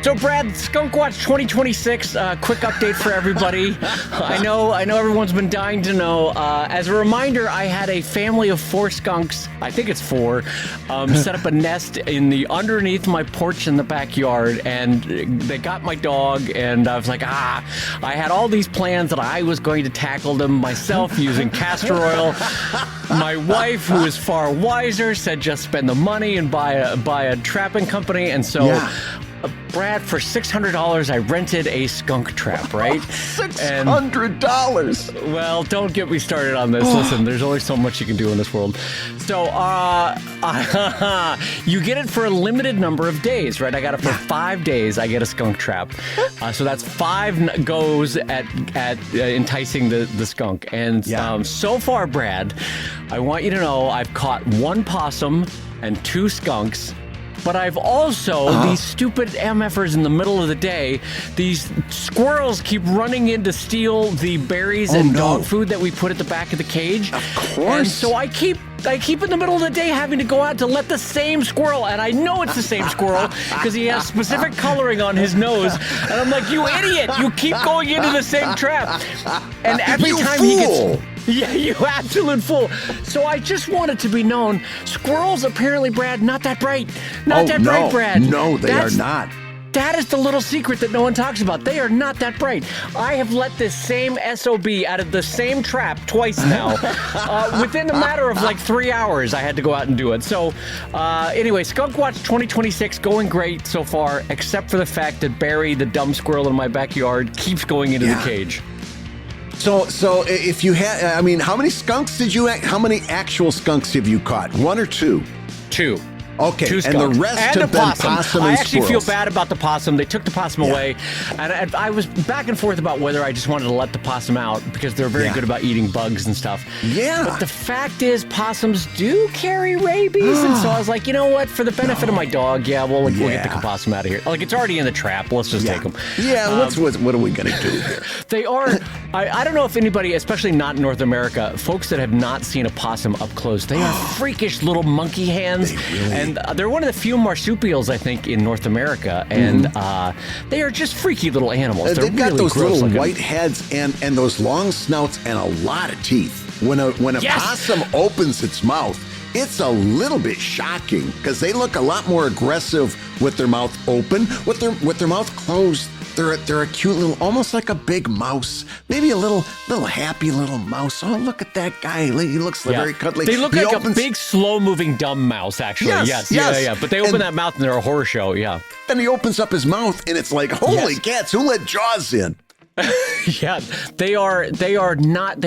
So, Brad, Skunk Watch 2026, quick update for everybody. I know everyone's been dying to know. As a reminder, I had a family of 4 skunks, I think it's 4, set up a nest underneath my porch in the backyard, and they got my dog, and I was like, I had all these plans that I was going to tackle them myself using castor oil. My wife, who is far wiser, said just spend the money and buy a trapping company, and so... Yeah. Brad, for $600, I rented a skunk trap, right? $600? Well, don't get me started on this. Listen, there's only so much you can do in this world. So, you get it for a limited number of days, right? I got it for 5 days. I get a skunk trap. So that's 5 goes at enticing the skunk. And so far, Brad, I want you to know I've caught 1 possum and 2 skunks. But I've also, these stupid MFers in the middle of the day, these squirrels keep running in to steal the berries and dog food that we put at the back of the cage. Of course. And so I keep in the middle of the day having to go out to let the same squirrel, and I know it's the same squirrel because he has specific coloring on his nose. And I'm like, you idiot, you keep going into the same trap. And every time he gets... Yeah, you absolute fool. So I just want it to be known, squirrels apparently, Brad, not that bright. Not that bright, Brad. No, they are not. That is the little secret that no one talks about. They are not that bright. I have let this same SOB out of the same trap twice now. Within a matter of like 3 hours, I had to go out and do it. So anyway, Skunk Watch 2026 going great so far, except for the fact that Barry, the dumb squirrel in my backyard, keeps going into the cage. So if you had, how many skunks how many actual skunks have you caught? 1 or 2? 2. Okay, 2 and the rest have been possum and I actually squirrels. feel bad about the possum. They took the possum away, and I was back and forth about whether I just wanted to let the possum out because they're very good about eating bugs and stuff. Yeah. But the fact is, possums do carry rabies, and so I was like, you know what? For the benefit of my dog, we'll get the possum out of here. Like, it's already in the trap. Let's just take them. Yeah. What are we gonna do here? They are. I don't know if anybody, especially not in North America, folks that have not seen a possum up close, they are freakish little monkey hands, and they're one of the few marsupials, I think, in North America, and they are just freaky little animals. They've got really those little looking white heads and those long snouts and a lot of teeth. When a possum opens its mouth, it's a little bit shocking because they look a lot more aggressive with their mouth open. With their mouth closed, they're a cute little, almost like a big mouse, maybe a little happy little mouse. Oh, look at that guy! He looks very cuddly. They look like a big, slow-moving dumb mouse. Actually, yes. Yeah. But they open that mouth and they're a horror show. Yeah. And he opens up his mouth and it's like, holy cats! Who let Jaws in? Yeah, they are not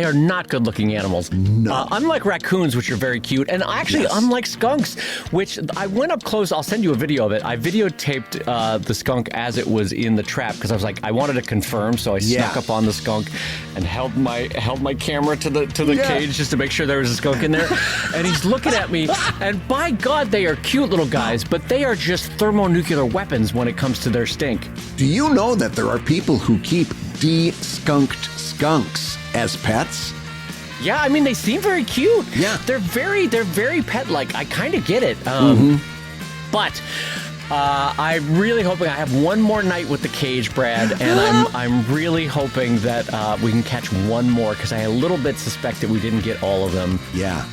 good-looking animals. No. Unlike raccoons, which are very cute, and actually unlike skunks, which I went up close. I'll send you a video of it. I videotaped the skunk as it was in the trap because I was like, I wanted to confirm, so I snuck up on the skunk and held my camera to the cage just to make sure there was a skunk in there. And he's looking at me, and by God, they are cute little guys, but they are just thermonuclear weapons when it comes to their stink. Do you know that there are people who keep de-skunked skunks as pets? Yeah, I mean, they seem very cute. Yeah. They're very pet-like. I kind of get it. But I'm really hoping I have one more night with the cage, Brad, and I'm really hoping that we can catch one more because I a little bit suspect that we didn't get all of them. Yeah.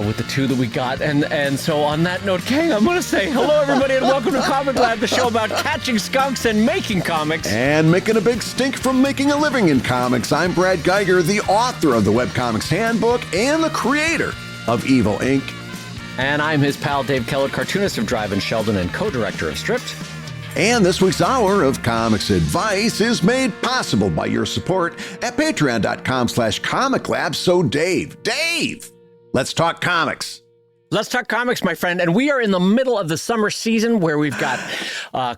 With the 2 that we got. And so on that note, Kang, I'm going to say hello, everybody, and welcome to Comic Lab, the show about catching skunks and making comics. And making a big stink from making a living in comics. I'm Brad Geiger, the author of the Webcomics Handbook and the creator of Evil Inc. And I'm his pal, Dave Kellett, cartoonist of Drive and Sheldon and co-director of Stripped. And this week's hour of comics advice is made possible by your support at patreon.com/comiclab. So Dave, let's talk comics. Let's talk comics, my friend. And we are in the middle of the summer season where we've got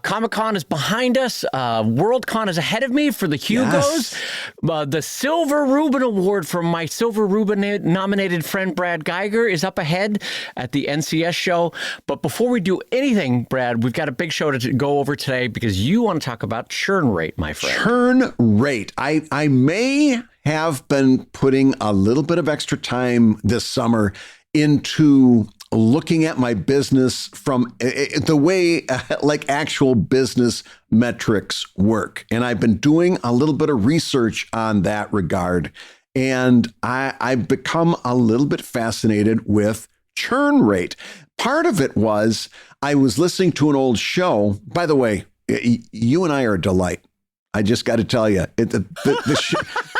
Comic-Con is behind us. Worldcon is ahead of me for the Hugos. The Silver Rubin Award from my Silver Rubin nominated friend Brad Geiger is up ahead at the NCS show. But before we do anything, Brad, we've got a big show to go over today because you want to talk about churn rate, my friend. Churn rate. I may have been putting a little bit of extra time this summer into looking at my business from the way like actual business metrics work. And I've been doing a little bit of research on that regard. And I've become a little bit fascinated with churn rate. Part of it was I was listening to an old show. By the way, you and I are a delight. I just got to tell you,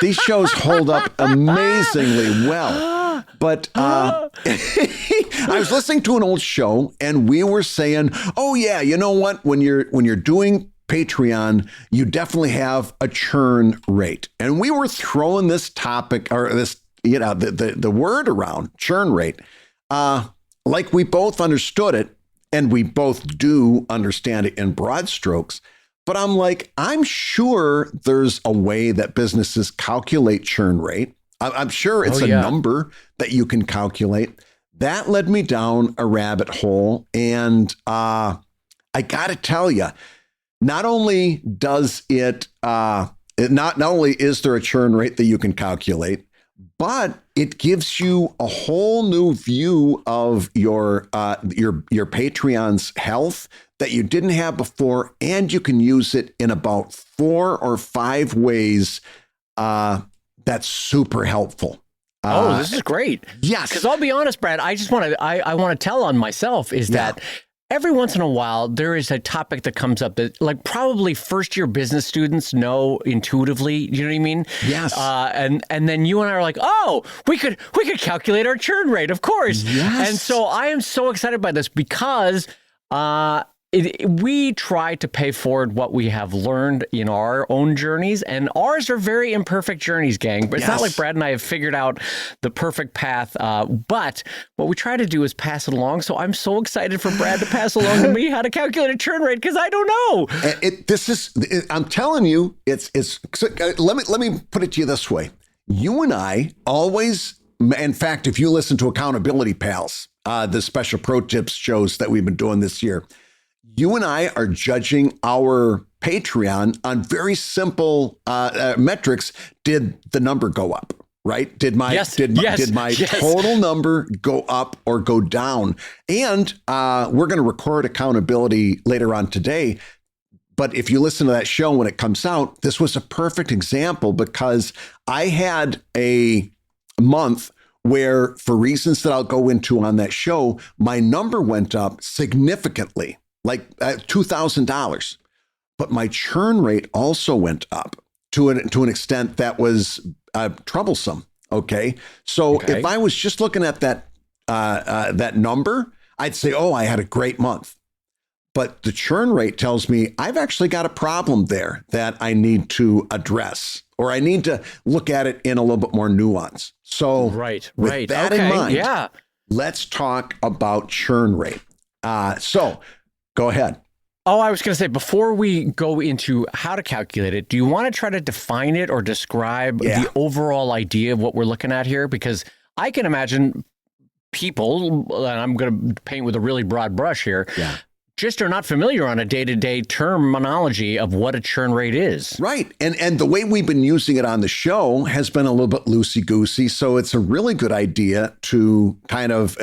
these shows hold up amazingly well. But I was listening to an old show, and we were saying, "Oh yeah, you know what? When you're doing Patreon, you definitely have a churn rate." And we were throwing this topic or this, the word around, churn rate, like we both understood it, and we both do understand it in broad strokes. But I'm like, I'm sure there's a way that businesses calculate churn rate. I'm sure it's a number that you can calculate. That led me down a rabbit hole. And I got to tell you, not only does not only is there a churn rate that you can calculate, but it gives you a whole new view of your Patreon's health that you didn't have before, and you can use it in about 4 or 5 ways. That's super helpful. This is great. Yes, because I'll be honest, Brad. I just want to I want to tell on myself is that every once in a while there is a topic that comes up that like probably first year business students know intuitively. You know what I mean? Yes. And then you and I are like, oh, we could calculate our churn rate, of course. Yes. And so I am so excited by this because we try to pay forward what we have learned in our own journeys, and ours are very imperfect journeys, gang. But it's not like Brad and I have figured out the perfect path. But what we try to do is pass it along. So I'm so excited for Brad to pass along to me how to calculate a churn rate because I don't know. I'm telling you, it's. Let me put it to you this way. You and I always, in fact, if you listen to Accountability Pals, the special pro tips shows that we've been doing this year, you and I are judging our Patreon on very simple metrics. Did the number go up? Right? Did my total number go up or go down? And we're going to record accountability later on today. But if you listen to that show when it comes out, this was a perfect example because I had a month where, for reasons that I'll go into on that show, my number went up significantly, like $2,000. But my churn rate also went up to an extent that was troublesome. Okay, so if I was just looking at that number, I'd say, oh, I had a great month. But the churn rate tells me I've actually got a problem there that I need to address, or I need to look at it in a little bit more nuance. So with that in mind, let's talk about churn rate. So go ahead. Oh, I was going to say, before we go into how to calculate it, do you want to try to define it or describe the overall idea of what we're looking at here? Because I can imagine people, and I'm going to paint with a really broad brush here, just are not familiar on a day-to-day terminology of what a churn rate is. Right. And the way we've been using it on the show has been a little bit loosey-goosey. So it's a really good idea to kind of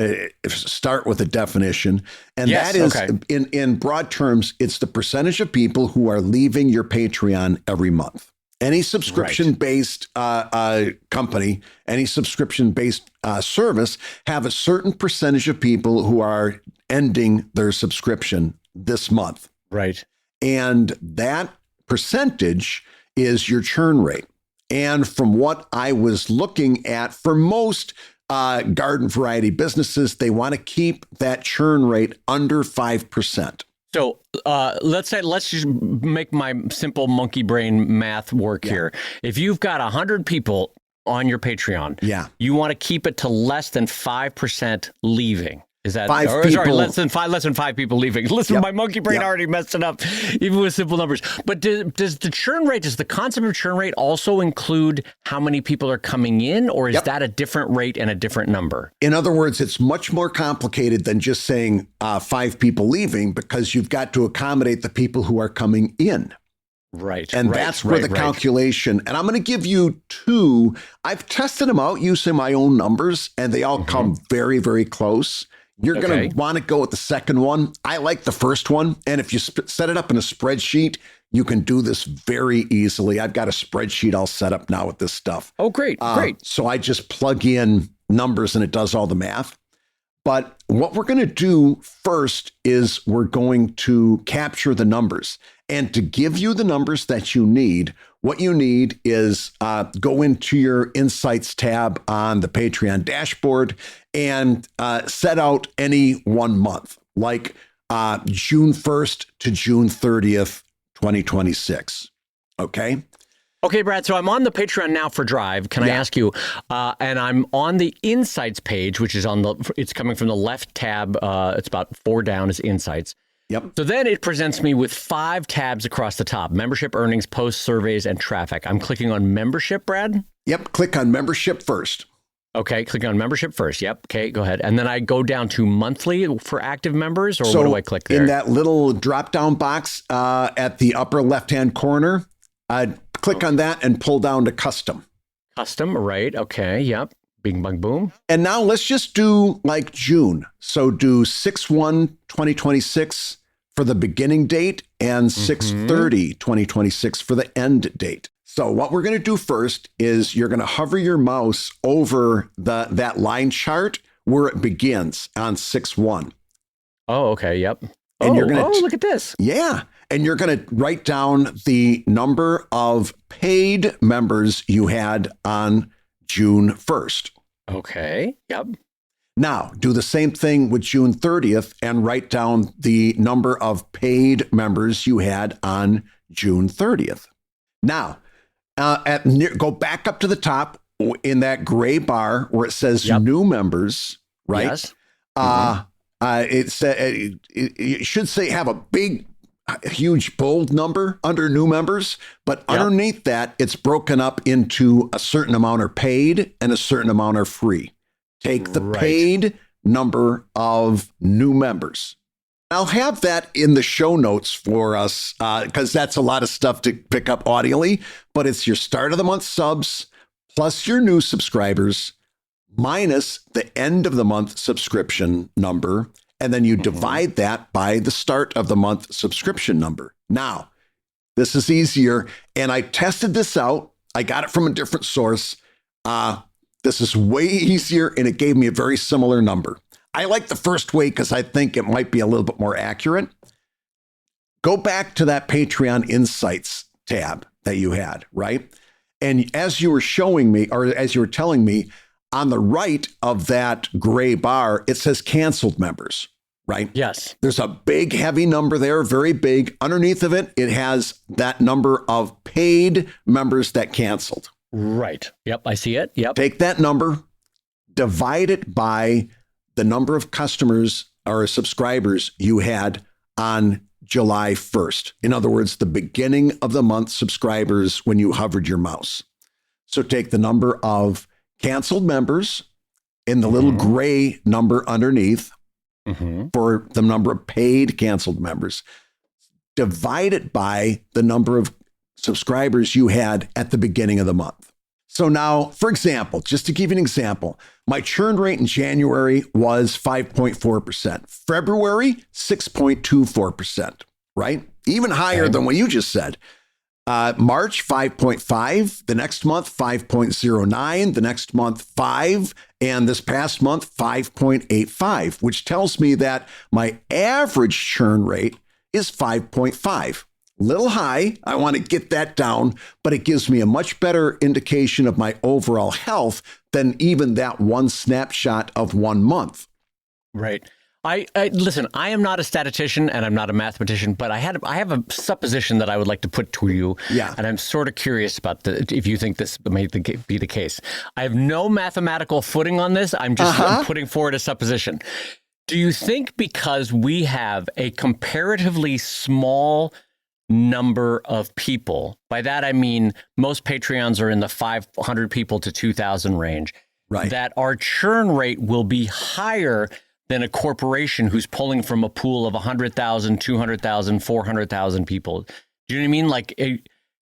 start with a definition. And that is, in broad terms, it's the percentage of people who are leaving your Patreon every month. Any subscription-based company, any subscription-based service have a certain percentage of people who are ending their subscription this month. Right. And that percentage is your churn rate. And from what I was looking at, for most garden variety businesses, they want to keep that churn rate under 5%. So let's just make my simple monkey brain math work here. If you've got 100 people on your Patreon, you want to keep it to less than 5% leaving. Is that less than 5 people leaving? Listen, my monkey brain already messed it up, even with simple numbers. But does the churn rate, does the concept of churn rate also include how many people are coming in, or is that a different rate and a different number? In other words, it's much more complicated than just saying 5 people leaving, because you've got to accommodate the people who are coming in. Right. And that's where the calculation, and I'm going to give you 2. I've tested them out using my own numbers, and they all come very, very close. You're going to want to go with the second one. I like the first one. And if you set it up in a spreadsheet, you can do this very easily. I've got a spreadsheet all set up now with this stuff. Oh, great. Great. So I just plug in numbers and it does all the math. But what we're going to do first is we're going to capture the numbers. And to give you the numbers that you need, what you need is go into your Insights tab on the Patreon dashboard and set out any 1 month, like June 1st to June 30th, 2026. Okay? Okay, Brad, so I'm on the Patreon now for Drive. Can I ask you, and I'm on the Insights page, which is it's coming from the left tab. It's about 4 down is Insights. Yep. So then it presents me with 5 tabs across the top: membership, earnings, posts, surveys, and traffic. I'm clicking on membership, Brad? Yep. Click on membership first. Okay, click on membership first. Yep. Okay, go ahead. And then I go down to monthly for active members, or what do I click there? In that little drop-down box at the upper left-hand corner, click on that and pull down to custom. Custom, right. Okay, yep. Bing, bang, boom. And now let's just do like June. So do 6/1/2026 for the beginning date and 6/30/2026 for the end date. So what we're going to do first is you're going to hover your mouse over that line chart where it begins on 6/1. Oh, okay. Yep. And you're going to look at this. Yeah. And you're going to write down the number of paid members you had on June 1st. Okay. Yep. Now, do the same thing with June 30th and write down the number of paid members you had on June 30th. Now, go back up to the top in that gray bar where it says new members, right? Yes. It should say have a huge bold number under new members, but underneath that, it's broken up into a certain amount are paid and a certain amount are free. Take the paid number of new members. I'll have that in the show notes for us because that's a lot of stuff to pick up audially, but it's your start of the month subs plus your new subscribers minus the end of the month subscription number. And then you divide that by the start of the month subscription number. Now, this is easier. And I tested this out. I got it from a different source. This is way easier, and it gave me a very similar number. I like the first way because I think it might be a little bit more accurate. Go back to that Patreon Insights tab that you had, right? And as you were showing me, or as you were telling me, on the right of that gray bar, it says canceled members, right? Yes. There's a big, heavy number there, very big. Underneath of it, it has that number of paid members that canceled. Right. Yep. I see it. Yep. Take that number, divide it by the number of customers or subscribers you had on July 1st. In other words, the beginning of the month subscribers when you hovered your mouse. So take the number of canceled members in the little gray number underneath for the number of paid canceled members. Divide it by the number of subscribers you had at the beginning of the month. So now, for example, just to give you an example, my churn rate in January was 5.4%. February, 6.24%, right? Even higher than what you just said. March, 5.5. The next month, 5.09. The next month, 5. And this past month, 5.85, which tells me that my average churn rate is 5.5. Little high. I want to get that down, but it gives me a much better indication of my overall health than even that one snapshot of 1 month. Right. I listen, I am not a statistician and I'm not a mathematician, but I have a supposition that I would like to put to you. Yeah. And I'm sort of curious about if you think this may be the case. I have no mathematical footing on this. I'm just putting forward a supposition. Do you think because we have a comparatively small number of people, by that I mean most Patreons are in the 500 people to 2,000 range, right, that our churn rate will be higher than a corporation who's pulling from a pool of 100,000, 200,000, 400,000 people? Do you know what I mean? Like,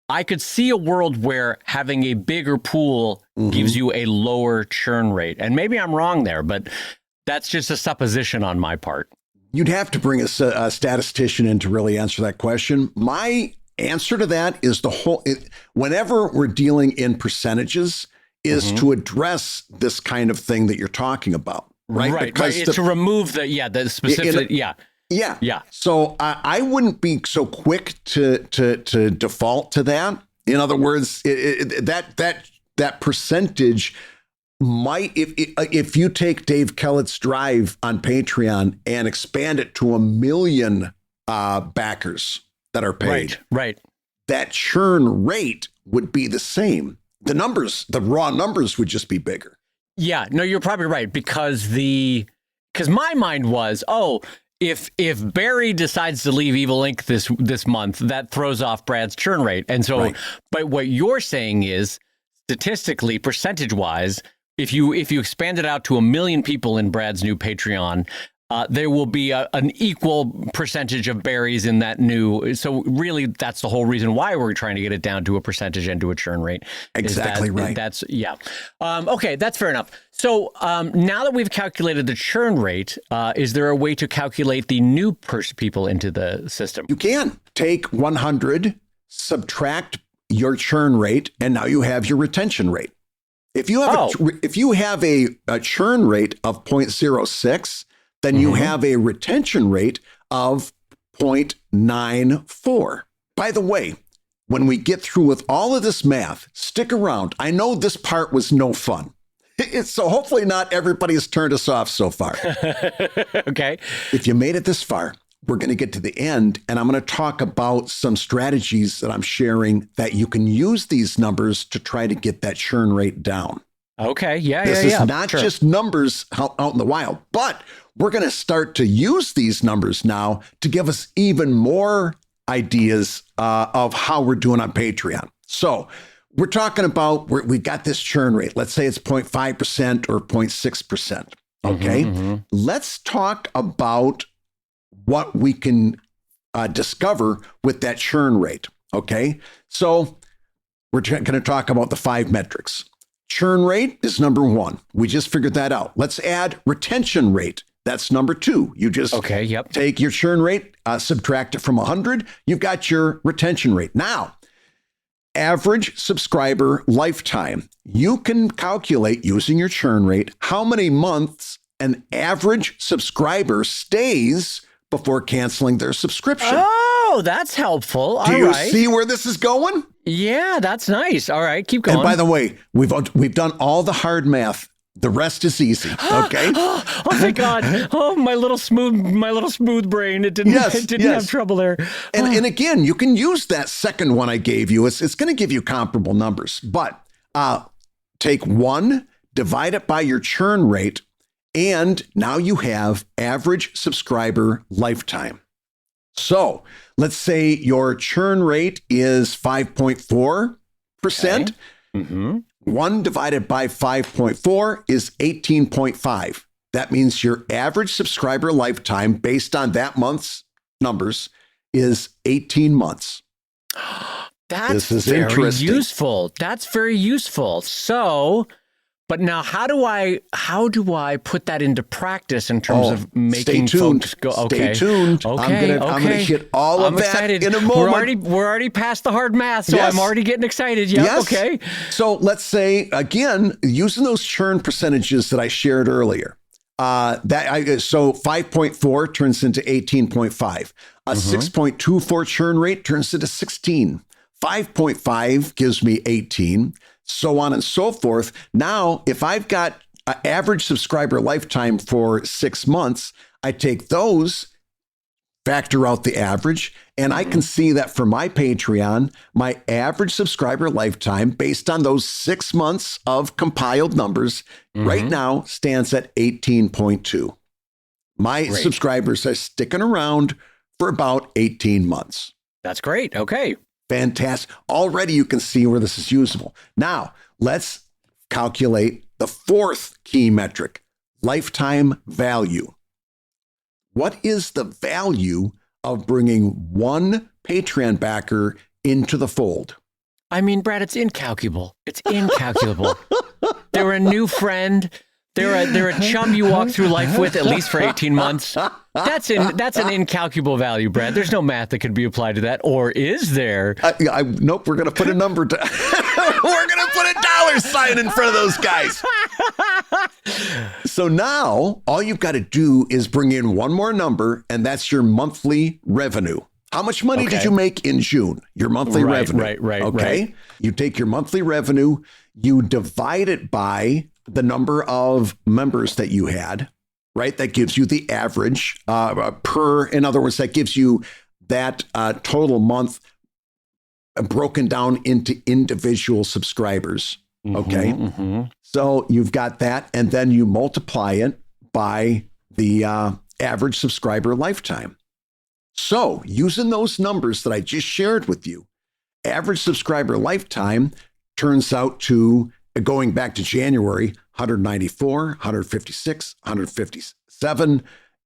I could see a world where having a bigger pool gives you a lower churn rate. And maybe I'm wrong there, but That's just a supposition on my part. You'd have to bring a statistician in to really answer that question. My answer to that is whenever we're dealing in percentages, is to address this kind of thing that you're talking about, right? Right. It's to remove the specific. Yeah. So I wouldn't be so quick to default to that. In other words, that percentage might, if you take Dave Kellett's drive on Patreon and expand it to 1 million backers that are paid, right, that churn rate would be the same. The raw numbers would just be bigger. Yeah, no, you're probably right, because my mind was, if Barry decides to leave Evil Inc. this month, that throws off Brad's churn rate. And so, but what you're saying is, statistically, percentage-wise, if you expand it out to 1 million people in Brad's new Patreon, there will be an equal percentage of Barrys in that new. So really, that's the whole reason why we're trying to get it down to a percentage and to a churn rate. Exactly right. Okay, that's fair enough. So now that we've calculated the churn rate, is there a way to calculate the new people into the system? You can take 100, subtract your churn rate, and now you have your retention rate. If you have a churn rate of 0.06, then you have a retention rate of 0.94. By the way, when we get through with all of this math, stick around. I know this part was no fun. So hopefully not everybody has turned us off so far. Okay. If you made it this far, we're going to get to the end, and I'm going to talk about some strategies that I'm sharing that you can use these numbers to try to get that churn rate down. Okay. This is not just numbers out in the wild, but we're going to start to use these numbers now to give us even more ideas of how we're doing on Patreon. So we're talking about, we got this churn rate. Let's say it's 0.5% or 0.6%. Okay. Let's talk about what we can discover with that churn rate. Okay. So we're going to talk about the 5 metrics. Churn rate is number 1. We just figured that out. Let's add retention rate. That's number 2. You just take your churn rate, subtract it from 100. You've got your retention rate. Now, average subscriber lifetime. You can calculate using your churn rate how many months an average subscriber stays before canceling their subscription. Oh, that's helpful. Do you see where this is going? Yeah, that's nice. All right, keep going. And by the way, we've done all the hard math. The rest is easy. Okay. Oh thank God. Oh, my little smooth brain. It didn't have trouble there. And again, you can use that second one I gave you. It's going to give you comparable numbers. But take 1, divide it by your churn rate, and now you have average subscriber lifetime. So let's say your churn rate is 5.4%. Okay. 1 divided by 5.4 is 18.5. That means your average subscriber lifetime based on that month's numbers is 18 months. That's very useful. That's very useful. So, but now how do I put that into practice in terms of making folks go? Okay. Stay tuned. Okay. I'm gonna hit all of that excited. In a moment. We're already past the hard math, so I'm already getting excited. Yeah. Yes. Okay. So let's say again, using those churn percentages that I shared earlier. So 5.4 turns into 18.5. A 6.24 churn rate turns into 16. 5.5 gives me 18. So on and so forth. Now, if I've got an average subscriber lifetime for 6 months, I take those, factor out the average, and I can see that for my Patreon, my average subscriber lifetime based on those 6 months of compiled numbers right now stands at 18.2. My subscribers are sticking around for about 18 months. That's great. Okay. Fantastic. Already you can see where this is usable. Now, let's calculate the 4th key metric, lifetime value. What is the value of bringing 1 Patreon backer into the fold? I mean, Brad, it's incalculable. It's incalculable. They're a new friend. They're a chum you walk through life with at least for 18 months. That's an incalculable value, Brad. There's no math that could be applied to that, or is there? Nope. We're going to put a number. We're going to put a dollar sign in front of those guys. So now all you've got to do is bring in one more number, and that's your monthly revenue. How much money did you make in June? Your monthly revenue. Right. Okay. You take your monthly revenue, you divide it by the number of members that you had, right? That gives you the average in other words, that gives you that total month broken down into individual subscribers. Okay. So you've got that, and then you multiply it by the average subscriber lifetime. So using those numbers that I just shared with you, average subscriber lifetime turns out to, going back to January, 194, 156, 157.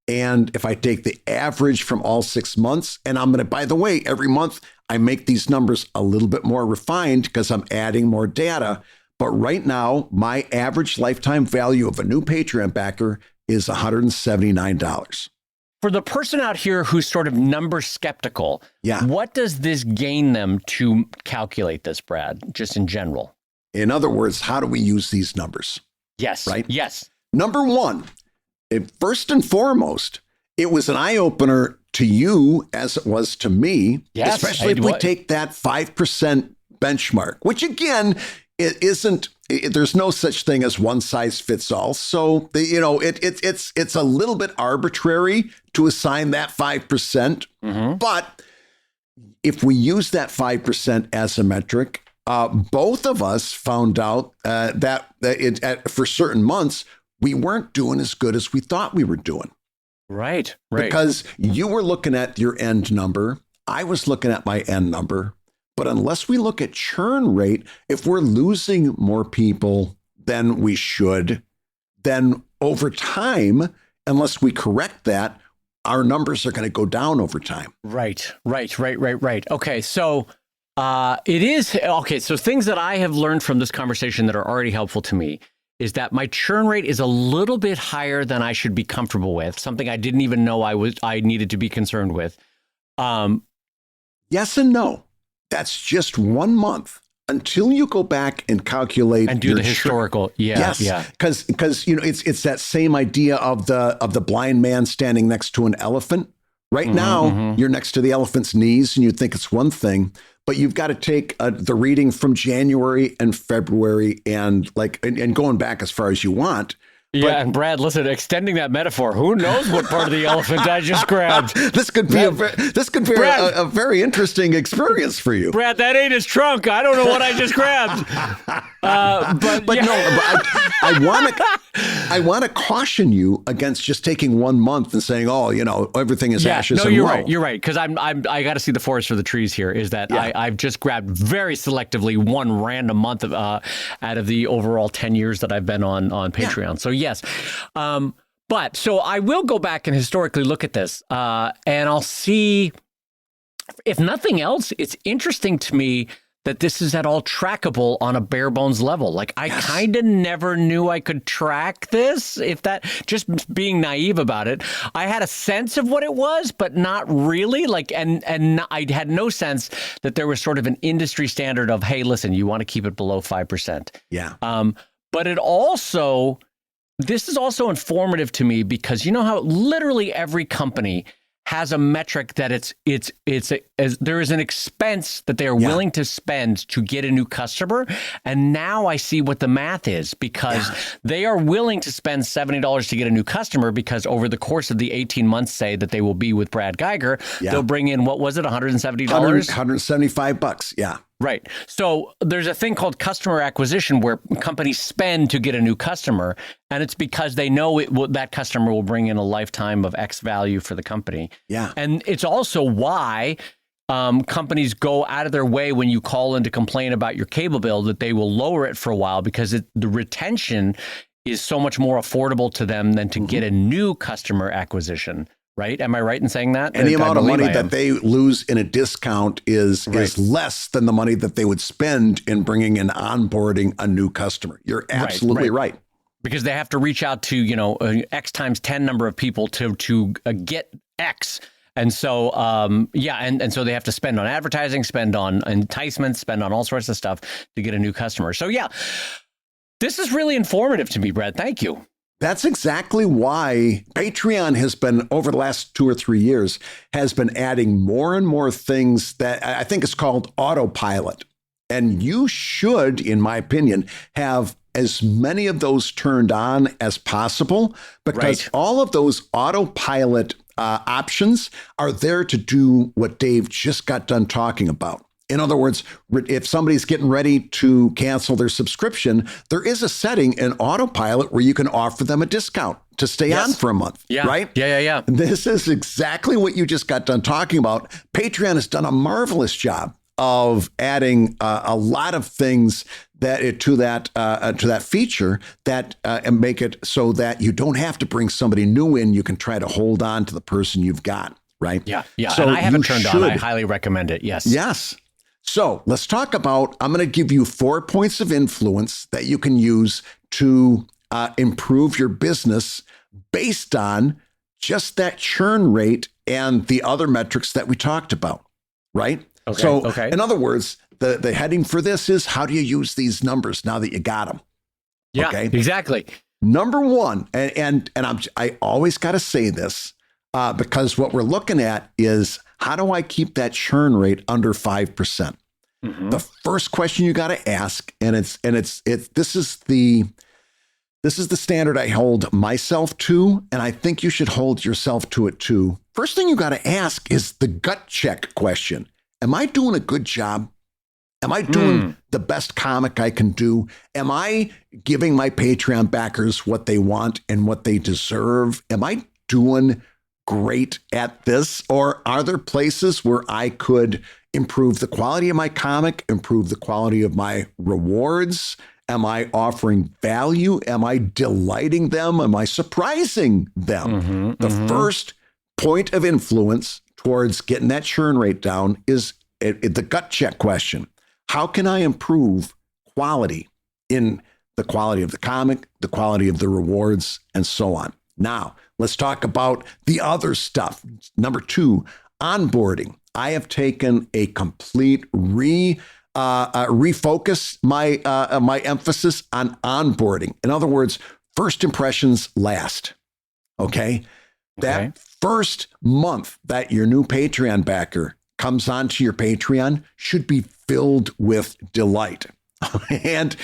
And if I take the average from all 6 months, and I'm going to, by the way, every month I make these numbers a little bit more refined because I'm adding more data. But right now, my average lifetime value of a new Patreon backer is $179. For the person out here who's sort of number skeptical, what does this gain them to calculate this, Brad, just in general? In other words, how do we use these numbers? Yes. Right? Yes. Number one, first and foremost, it was an eye-opener to you as it was to me, especially if we take that 5% benchmark, which again, there's no such thing as one size fits all. So, it's a little bit arbitrary to assign that 5%. But if we use that 5% as a metric, both of us found out that for certain months, we weren't doing as good as we thought we were doing. Right. Because you were looking at your end number. I was looking at my end number. But unless we look at churn rate, if we're losing more people than we should, then over time, unless we correct that, our numbers are going to go down over time. Right. Okay, so it is. Okay, so things that I have learned from this conversation that are already helpful to me is that my churn rate is a little bit higher than I should be comfortable with, something I didn't even know I needed to be concerned with. Yes and no. That's just 1 month until you go back and calculate and do the historical. Yes. Because it's that same idea of the blind man standing next to an elephant. Right now, you're next to the elephant's knees and you think it's one thing, but you've got to take the reading from January and February and going back as far as you want. Yeah, and Brad, listen, extending that metaphor, who knows what part of the elephant I just grabbed? This could be a very interesting experience for you. Brad, that ain't his trunk. I don't know what I just grabbed. I want to caution you against just taking 1 month and saying, everything is ashes and you're woe. right. You're right. Because I got to see the forest for the trees here. Is that I've just grabbed very selectively one random month out of the overall 10 years that I've been on Patreon. Yeah. So yes. But so I will go back and historically look at this and I'll see, if nothing else, it's interesting to me that this is at all trackable on a bare bones level. Like I kind of never knew I could track this, just being naive about it. I had a sense of what it was, but not really. And I had no sense that there was sort of an industry standard of, hey, listen, you want to keep it below 5%. Yeah. But this is also informative to me because you know how literally every company has a metric that there is an expense that they are willing to spend to get a new customer. And now I see what the math is because they are willing to spend $70 to get a new customer because over the course of the 18 months, say that they will be with Brad Geiger, they'll bring in, what was it, $170? $175. Yeah. Right. So there's a thing called customer acquisition where companies spend to get a new customer. And it's because they know that customer will bring in a lifetime of X value for the company. Yeah. And it's also why companies go out of their way when you call in to complain about your cable bill that they will lower it for a while because the retention is so much more affordable to them than to get a new customer acquisition. Right? Am I right in saying that? And the amount of money that they lose in a discount is less than the money that they would spend in bringing and onboarding a new customer. You're absolutely right. because they have to reach out to, X times 10 number of people to get X. And so, and so they have to spend on advertising, spend on enticements, spend on all sorts of stuff to get a new customer. So, yeah, this is really informative to me, Brad. Thank you. That's exactly why Patreon has been, over the last 2 or 3 years, has been adding more and more things that I think is called autopilot. And you should, in my opinion, have as many of those turned on as possible, because all of those autopilot options are there to do what Dave just got done talking about. In other words, if somebody's getting ready to cancel their subscription, there is a setting in autopilot where you can offer them a discount to stay on for a month, right? Yeah. This is exactly what you just got done talking about. Patreon has done a marvelous job of adding a lot of things to that feature that and make it so that you don't have to bring somebody new in. You can try to hold on to the person you've got, right? Yeah. So and I haven't turned on. I highly recommend it. Yes. So let's talk about, I'm going to give you 4 points of influence that you can use to improve your business based on just that churn rate and the other metrics that we talked about, right? In other words, the heading for this is, how do you use these numbers now that you got them? Yeah, exactly. Number one, and I always got to say this because what we're looking at is, how do I keep that churn rate under 5%? Mm-hmm. The first question you got to ask, and this is the standard I hold myself to, and I think you should hold yourself to it too. First thing you got to ask is the gut check question. Am I doing a good job? Am I doing the best comic I can do? Am I giving my Patreon backers what they want and what they deserve? Am I doing great at this? Or are there places where I could improve the quality of my comic, improve the quality of my rewards? Am I offering value? Am I delighting them? Am I surprising them? The first point of influence towards getting that churn rate down is the gut check question. How can I improve quality in the quality of the comic, the quality of the rewards, and so on? Now, let's talk about the other stuff. Number 2, onboarding. I have taken a complete refocus my emphasis on onboarding. In other words, first impressions last. Okay? That first month that your new Patreon backer comes onto your Patreon should be filled with delight. And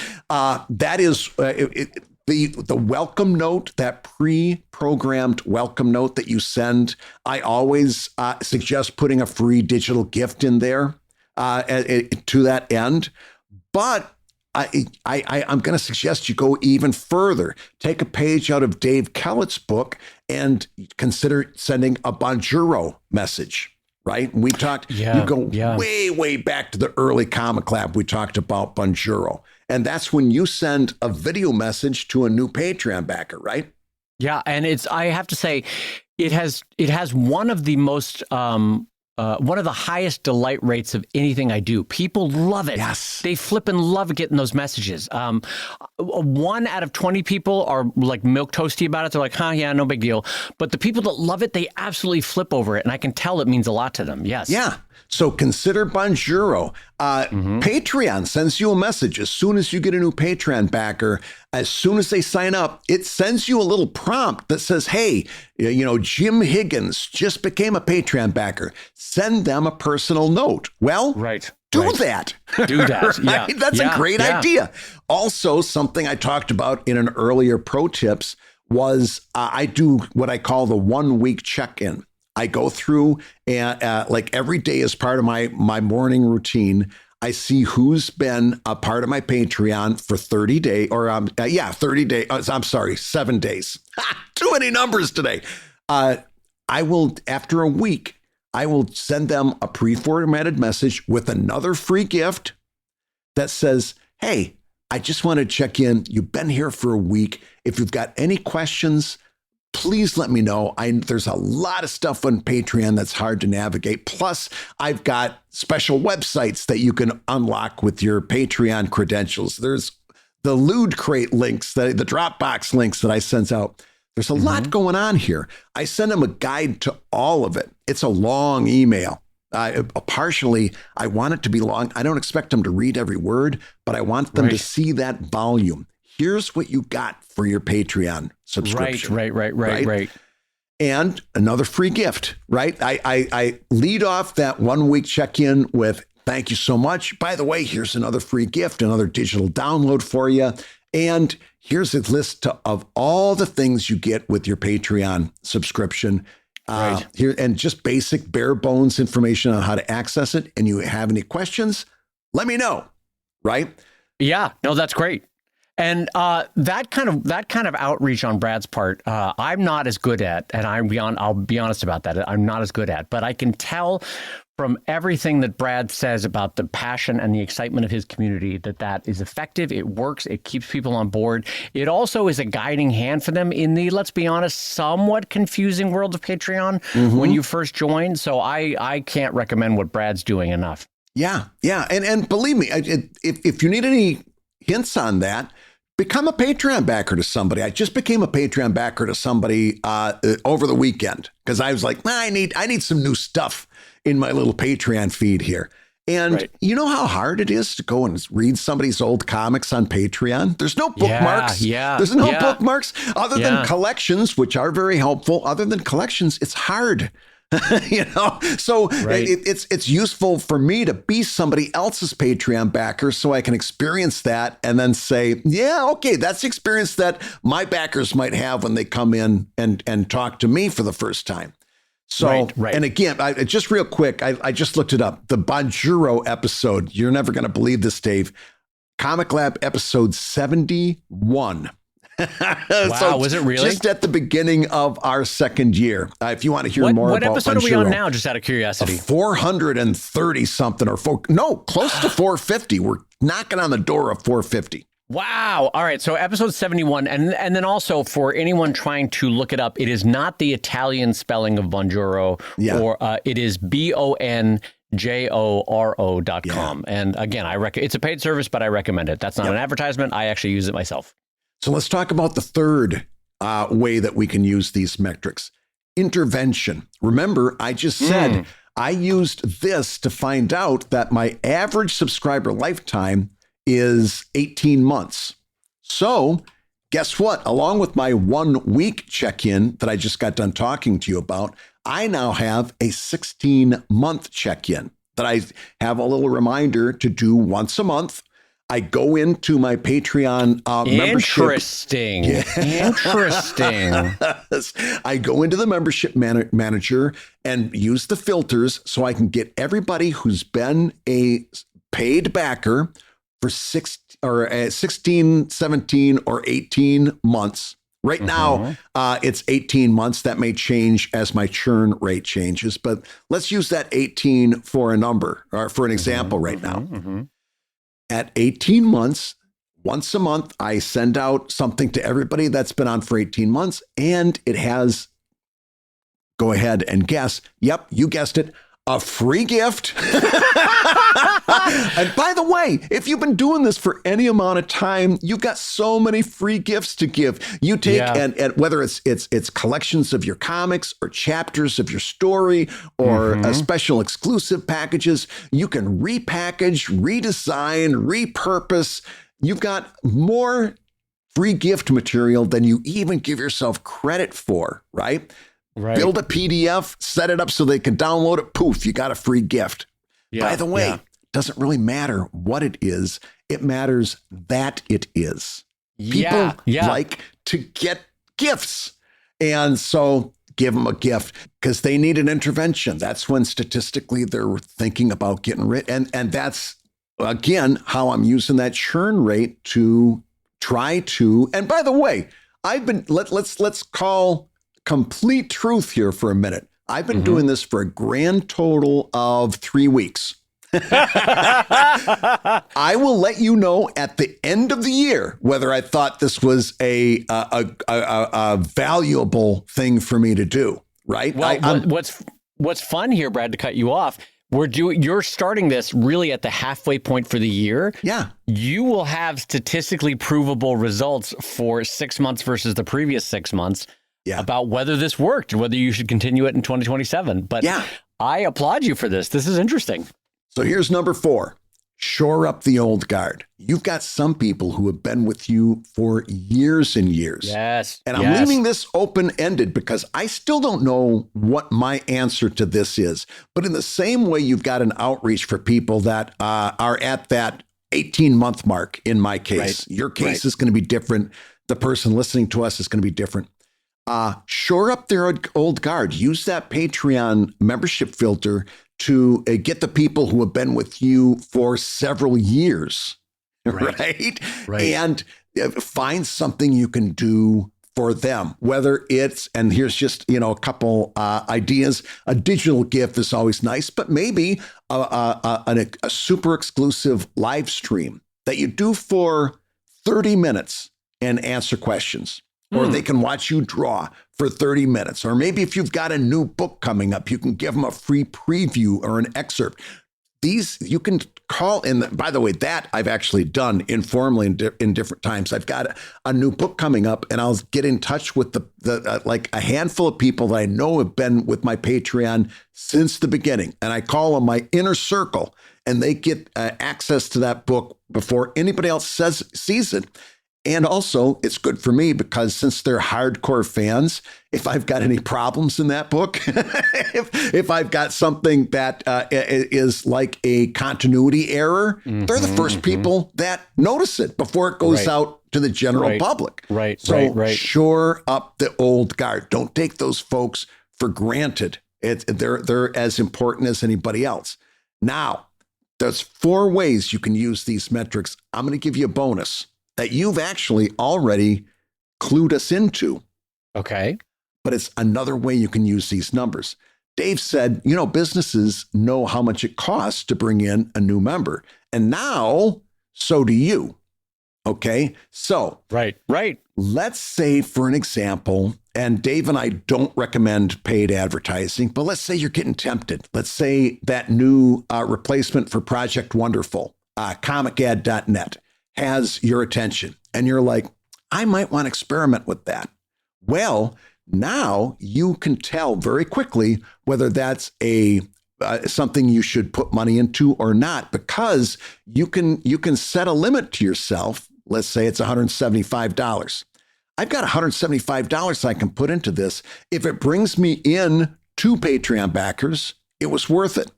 that is the welcome note, that pre-programmed welcome note that you send. I always suggest putting a free digital gift in there to that end. But I'm going to suggest you go even further. Take a page out of Dave Kellett's book and consider sending a Bonjoro message. Right? We talked, you go way back to the early Comic Lab. We talked about Bonjoro. And that's when you send a video message to a new Patreon backer, right? Yeah. And I have to say, it has one of the most, one of the highest delight rates of anything I do. People love it. Yes. They flip and love getting those messages. 1 out of 20 people are like milk toasty about it. They're like, yeah, no big deal. But the people that love it, they absolutely flip over it. And I can tell it means a lot to them. Yes. Yeah. So consider Bonjoro. Patreon sends you a message as soon as you get a new Patreon backer. As soon as they sign up, it sends you a little prompt that says, hey, Jim Higgins just became a Patreon backer. Send them a personal note. Well, do that. Do that. Yeah. Right? That's a great idea. Also, something I talked about in an earlier pro tips was I do what I call the 1 week check-in. I go through and like every day as part of my morning routine, I see who's been a part of my Patreon for 30 days or 30 days. I'm sorry, 7 days. Too many numbers today. I will, after a week, I will send them a pre-formatted message with another free gift that says, hey, I just want to check in. You've been here for a week. If you've got any questions, please let me know. There's a lot of stuff on Patreon that's hard to navigate. Plus, I've got special websites that you can unlock with your Patreon credentials. There's the Loot Crate links, the Dropbox links that I sent out. There's a lot going on here. I send them a guide to all of it. It's a long email. Partially, I want it to be long. I don't expect them to read every word, but I want them to see that volume. Here's what you got for your Patreon subscription. Right. And another free gift, right? I lead off that 1 week check-in with thank you so much. By the way, here's another free gift, another digital download for you. And here's a list of all the things you get with your Patreon subscription. Here and just basic bare bones information on how to access it. And you have any questions, let me know. Right? Yeah, no, that's great. And that kind of outreach on Brad's part, I'm not as good at, and I'll be honest about that. I'm not as good at, but I can tell from everything that Brad says about the passion and the excitement of his community that is effective. It works. It keeps people on board. It also is a guiding hand for them in the, let's be honest, somewhat confusing world of Patreon when you first join. So I can't recommend what Brad's doing enough. Yeah. And believe me, if you need any hints on that, become a Patreon backer to somebody. I just became a Patreon backer to somebody over the weekend because I was like, I need some new stuff in my little Patreon feed here. And you know how hard it is to go and read somebody's old comics on Patreon? There's no bookmarks. There's no bookmarks other than collections, which are very helpful. Other than collections, it's hard. So it's useful for me to be somebody else's Patreon backer so I can experience that and then say, that's the experience that my backers might have when they come in and talk to me for the first time. So, and again, just real quick, I just looked it up. The Bonjoro episode, you're never going to believe this, Dave. Comic Lab episode 71. Wow, was it really? Just at the beginning of our second year. If you want to hear more about Bonjoro. What episode are we on now, just out of curiosity? 430 something close to 450. We're knocking on the door of 450. Wow. All right. So episode 71. And then also for anyone trying to look it up, it is not the Italian spelling of Bonjoro, or it is BONJORO.com. And again, it's a paid service, but I recommend it. That's not an advertisement. I actually use it myself. So let's talk about the third way that we can use these metrics. Intervention. Remember, I just said I used this to find out that my average subscriber lifetime is 18 months. So guess what? Along with my 1 week check-in that I just got done talking to you about, I now have a 16-month check-in that I have a little reminder to do once a month. I go into my Patreon membership. Interesting. I go into the membership manager and use the filters so I can get everybody who's been a paid backer for 16, 17, or 18 months. Right now, it's 18 months. That may change as my churn rate changes, but let's use that 18 for a number or for an example right now. At 18 months, once a month, I send out something to everybody that's been on for 18 months, and it has, go ahead and guess. Yep, you guessed it. A free gift. And by the way, if you've been doing this for any amount of time, you've got so many free gifts to give. You take and whether it's collections of your comics or chapters of your story or special exclusive packages, you can repackage, redesign, repurpose. You've got more free gift material than you even give yourself credit for, right? Build a PDF, set it up so they can download it. Poof, you got a free gift. By the way, it doesn't really matter what it is. It matters that it is. People like to get gifts. And so give them a gift because they need an intervention. That's when statistically they're thinking about getting rid. And that's, again, how I'm using that churn rate to try to. And by the way, let's call complete truth here for a minute. I've been doing this for a grand total of 3 weeks. I will let you know at the end of the year whether I thought this was a valuable thing for me to do. Right? Well, what's fun here, Brad, to cut you off, You're starting this really at the halfway point for the year. Yeah. You will have statistically provable results for 6 months versus the previous 6 months about whether this worked, whether you should continue it in 2027. But I applaud you for this. This is interesting. So here's number 4. Shore up the old guard. You've got some people who have been with you for years and years. Yes. And I'm leaving this open-ended because I still don't know what my answer to this is. But in the same way, you've got an outreach for people that are at that 18-month mark in my case. Right. Your case is going to be different. The person listening to us is going to be different. Shore up their old guard. Use that Patreon membership filter to get the people who have been with you for several years, right? And find something you can do for them, whether it's, and here's just, a couple ideas. A digital gift is always nice, but maybe a super exclusive live stream that you do for 30 minutes and answer questions. Or they can watch you draw for 30 minutes. Or maybe if you've got a new book coming up, you can give them a free preview or an excerpt. These you can call in. By the way, that I've actually done informally in different times. I've got a new book coming up, and I'll get in touch with the like a handful of people that I know have been with my Patreon since the beginning. And I call them my inner circle, and they get access to that book before anybody else sees it. And also, it's good for me because since they're hardcore fans, if I've got any problems in that book, if I've got something that is like a continuity error, they're the first people that notice it before it goes out to the general public. So shore up the old guard. Don't take those folks for granted. They're as important as anybody else. Now, there's 4 ways you can use these metrics. I'm going to give you a bonus that you've actually already clued us into. Okay. But it's another way you can use these numbers. Dave said, businesses know how much it costs to bring in a new member. And now, so do you. Okay. So, right. Let's say, for an example, and Dave and I don't recommend paid advertising, but let's say you're getting tempted. Let's say that new replacement for Project Wonderful, comicad.net, has your attention and you're like, I might want to experiment with that. Well, now you can tell very quickly whether that's something you should put money into or not, because you can set a limit to yourself. Let's say it's $175. I've got $175 I can put into this. If it brings me in 2 Patreon backers, it was worth it.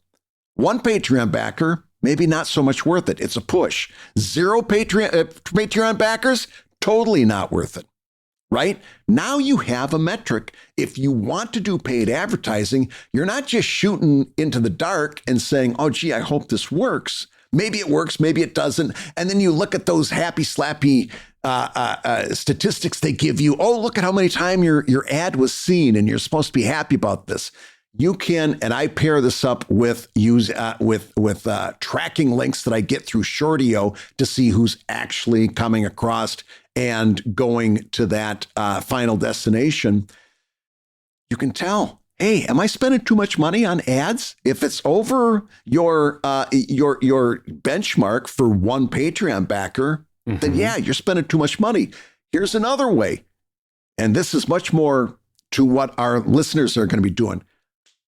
1 Patreon backer, maybe not so much worth it. It's a push. 0 Patreon backers, totally not worth it, right? Now you have a metric. If you want to do paid advertising, you're not just shooting into the dark and saying, oh, gee, I hope this works. Maybe it works, maybe it doesn't. And then you look at those happy, slappy statistics they give you. Oh, look at how many times your ad was seen, and you're supposed to be happy about this. You can, and I pair this up with tracking links that I get through Shortio to see who's actually coming across and going to that final destination. You can tell, hey, am I spending too much money on ads? If it's over your benchmark for 1 Patreon backer, then yeah, you're spending too much money. Here's another way, and this is much more to what our listeners are going to be doing.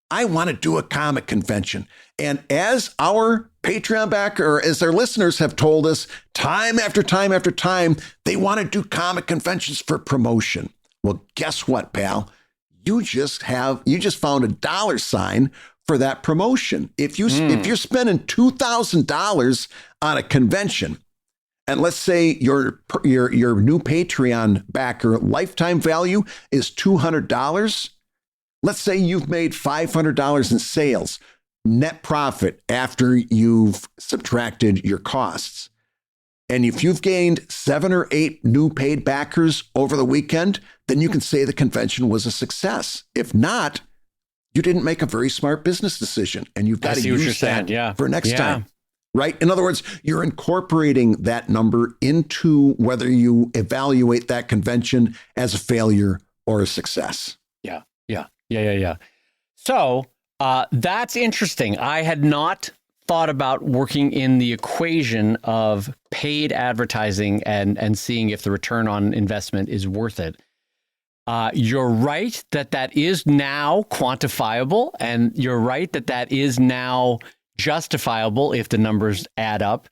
I want to do a comic convention. And as our Patreon backer, or as our listeners have told us time after time after time, they want to do comic conventions for promotion. Well, guess what, pal? You just found a $sign for that promotion. If you're spending $2,000 on a convention, and let's say your new Patreon backer lifetime value is $200. Let's say you've made $500 in sales, net profit after you've subtracted your costs. And if you've gained 7 or 8 new paid backers over the weekend, then you can say the convention was a success. If not, you didn't make a very smart business decision, and you've got to use that for next time. Right? In other words, you're incorporating that number into whether you evaluate that convention as a failure or a success. Yeah. So That's interesting. I had not thought about working in the equation of paid advertising and seeing if the return on investment is worth it. You're right that is now quantifiable, and you're right that is now justifiable if the numbers add up.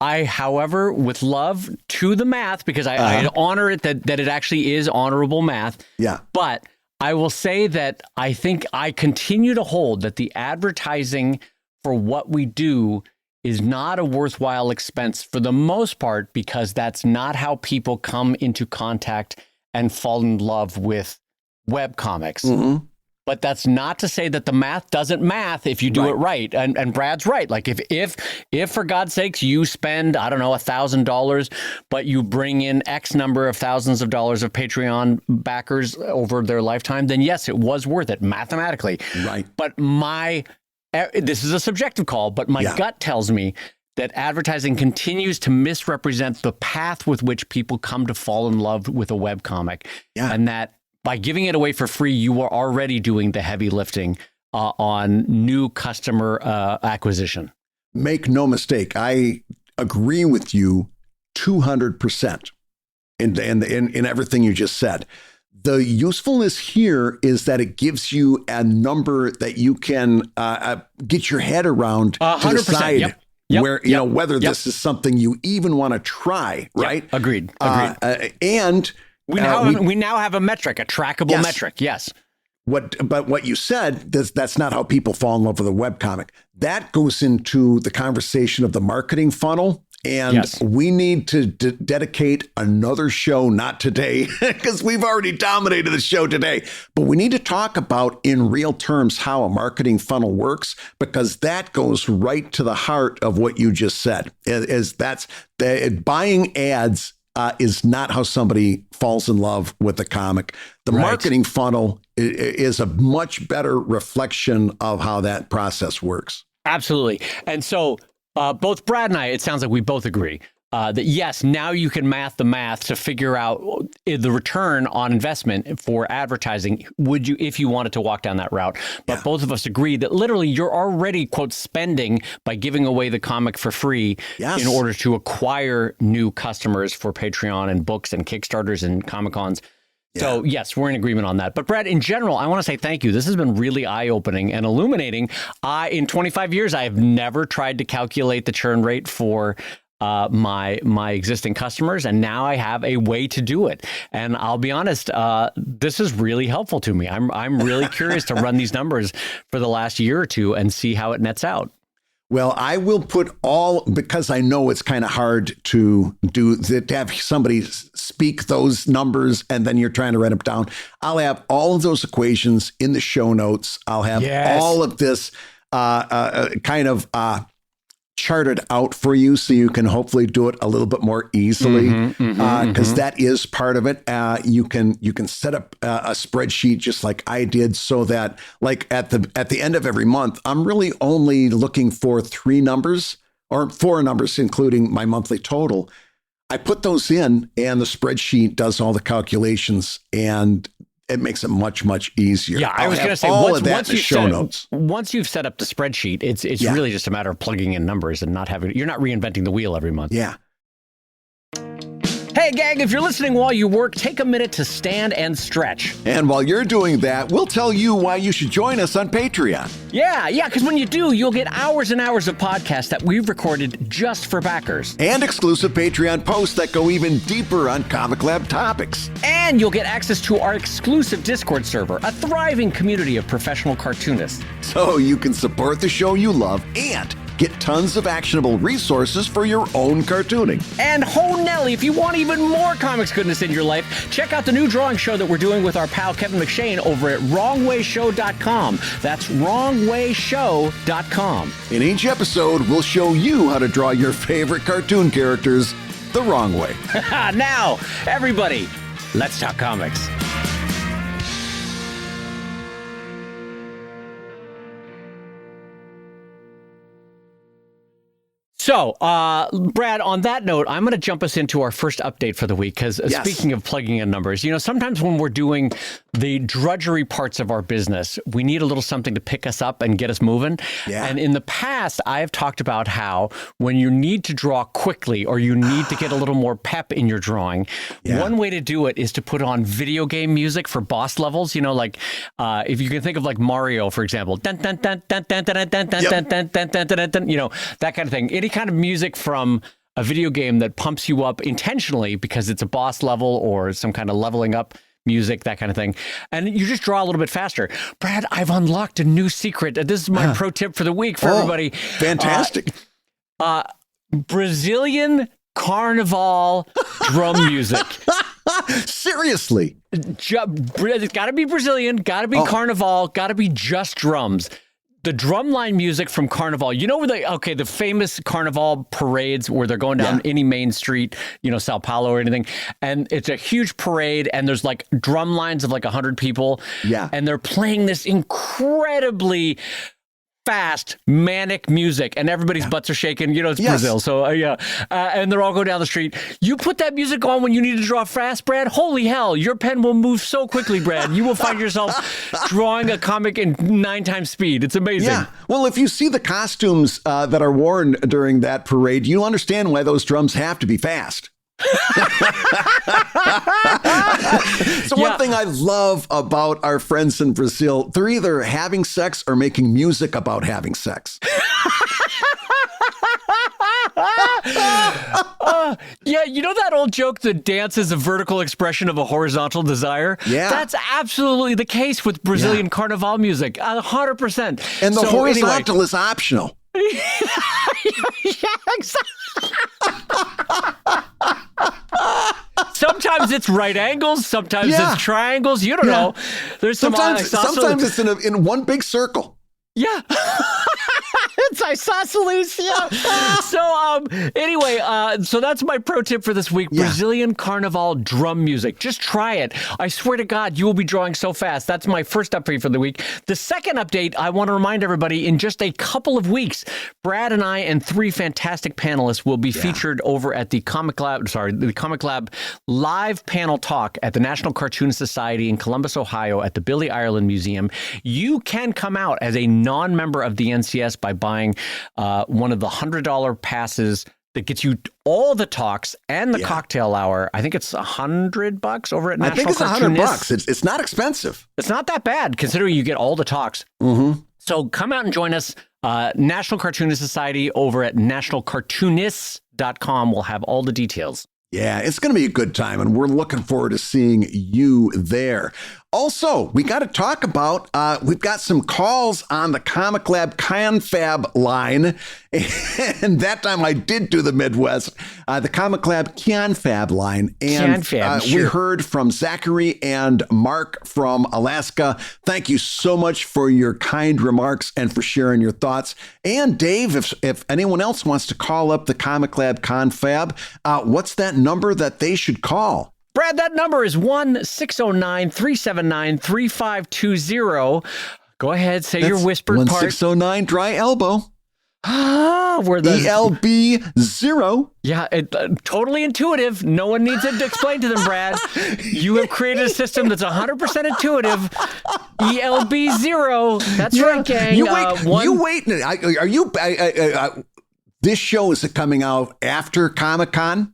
I, however, with love to the math, because I honor it that it actually is honorable math. Yeah. But I will say that I think I continue to hold that the advertising for what we do is not a worthwhile expense for the most part, because that's not how people come into contact and fall in love with webcomics. Mm-hmm. But that's not to say that the math doesn't math if you do it right. And Brad's right. Like if for God's sakes you spend, I don't know, $1,000, but you bring in X number of thousands of dollars of Patreon backers over their lifetime, then yes, it was worth it mathematically. Right. But this is a subjective call, but my gut tells me that advertising continues to misrepresent the path with which people come to fall in love with a webcomic. Yeah. And that by giving it away for free, you are already doing the heavy lifting on new customer acquisition. Make no mistake, I agree with you 200% in everything you just said. The usefulness here is that it gives you a number that you can get your head around 100%, to decide whether this is something you even want to try, right? Yep. Agreed. And we now have a metric, a trackable metric. Yes. But what you said, that's not how people fall in love with a webcomic. That goes into the conversation of the marketing funnel. And we need to dedicate another show, not today, because we've already dominated the show today. But we need to talk about in real terms how a marketing funnel works, because that goes right to the heart of what you just said. Buying ads is not how somebody falls in love with a comic. The marketing funnel is a much better reflection of how that process works. Absolutely. And so both Brad and I, it sounds like we both agree that yes, now you can math the math to figure out the return on investment for advertising. Would you, if you wanted to walk down that route? But both of us agree that literally you're already, quote, spending by giving away the comic for free in order to acquire new customers for Patreon and books and Kickstarters and Comic-Cons. So yes, we're in agreement on that. But Brad, in general, I want to say thank you. This has been really eye-opening and illuminating. In 25 years, I have never tried to calculate the churn rate for my existing customers, and now I have a way to do it. And I'll be honest, this is really helpful to me. I'm really curious to run these numbers for the last year or two and see how it nets out. Well, I will put because I know it's kind of hard to have somebody speak those numbers and then you're trying to write them down. I'll have all of those equations in the show notes. I'll have all of this charted out for you so you can hopefully do it a little bit more easily, because that is part of it. You can set up a spreadsheet just like I did, so that like at the end of every month, I'm really only looking for 3 numbers or 4 numbers, including my monthly total. I put those in and the spreadsheet does all the calculations, and it makes it much, much easier. Yeah, I was going to say, once you've set up the spreadsheet, it's really just a matter of plugging in numbers and you're not reinventing the wheel every month. Yeah. Hey, gang, if you're listening while you work, take a minute to stand and stretch. And while you're doing that, we'll tell you why you should join us on Patreon. Yeah, because when you do, you'll get hours and hours of podcasts that we've recorded just for backers. And exclusive Patreon posts that go even deeper on Comic Lab topics. And you'll get access to our exclusive Discord server, a thriving community of professional cartoonists. So you can support the show you love and get tons of actionable resources for your own cartooning. And ho Nelly, if you want even more comics goodness in your life, check out the new drawing show that we're doing with our pal Kevin McShane over at wrongwayshow.com. That's wrongwayshow.com. In each episode, we'll show you how to draw your favorite cartoon characters the wrong way. Now, everybody, let's talk comics. So, Brad, on that note, I'm going to jump us into our first update for the week, because speaking of plugging in numbers, sometimes when we're doing the drudgery parts of our business, we need a little something to pick us up and get us moving. Yeah. And in the past, I have talked about how when you need to draw quickly or you need to get a little more pep in your drawing, one way to do it is to put on video game music for boss levels. You know, like if you can think of like Mario, for example, dun, dun, dun, dun, dun, dun, dun, dun, dun, dun, dun, dun, dun, dun, you know, that kind of thing. Any kind of music from a video game that pumps you up intentionally because it's a boss level or some kind of leveling up music, that kind of thing. And you just draw a little bit faster. Brad, I've unlocked a new secret. This is my pro tip for the week for everybody. Fantastic. Brazilian carnival drum music. Seriously. It's got to be Brazilian, got to be carnival, got to be just drums. The drumline music from Carnival, you know where the famous Carnival parades where they're going down any main street, you know, Sao Paulo or anything. And it's a huge parade and there's like drum lines of like 100 people. Yeah. And they're playing this incredibly fast, manic music and everybody's butts are shaking. You know, it's Brazil. So and they're all going down the street. You put that music on when you need to draw fast, Brad. Holy hell, your pen will move so quickly, Brad. You will find yourself drawing a comic in 9 times speed. It's amazing. Yeah. Well, if you see the costumes that are worn during that parade, you understand why those drums have to be fast. So one thing I love about our friends in Brazil, they're either having sex or making music about having sex. Yeah, you know that old joke that dance is a vertical expression of a horizontal desire? Yeah. That's absolutely the case with Brazilian carnival music, 100%. And the horizontal is optional. Exactly. Sometimes it's right angles, sometimes it's triangles. You don't know. There's sometimes it's in one big circle. Yeah. It's isosceles. Yeah. So anyway, so that's my pro tip for this week. Brazilian carnival drum music. Just try it. I swear to God, you will be drawing so fast. That's my first update for the week. The second update, I want to remind everybody, in just a couple of weeks, Brad and I and 3 fantastic panelists will be featured over at the Comic Lab live panel talk at the National Cartoon Society in Columbus, Ohio at the Billy Ireland Museum. You can come out as a non-member of the NCS by buying one of the $100 passes that gets you all the talks and the cocktail hour. I think it's $100 over at National. I think it's $100. It's not expensive. It's not that bad considering you get all the talks. Mm-hmm. So come out and join us. National Cartoonist Society over at nationalcartoonists.com. We'll have all the details. Yeah, it's going to be a good time, and we're looking forward to seeing you there. Also, we got to talk about, we've got some calls on the Comic Lab Confab line, and that time I did do the Midwest, the Comic Lab Confab line, and we heard from Zachary and Mark from Alaska. Thank you so much for your kind remarks and for sharing your thoughts. And Dave, if anyone else wants to call up the Comic Lab Confab, what's that number that they should call? Brad, that number is 1-609-379-3520. Go ahead, say your whispered part. 1609 Dry Elbow. We're the ELB 0. Yeah, totally intuitive. No one needs it to explain to them, Brad. You have created a system that's 100% intuitive. ELB 0. That's right, gang. You wait. Are you? This show is coming out after Comic-Con?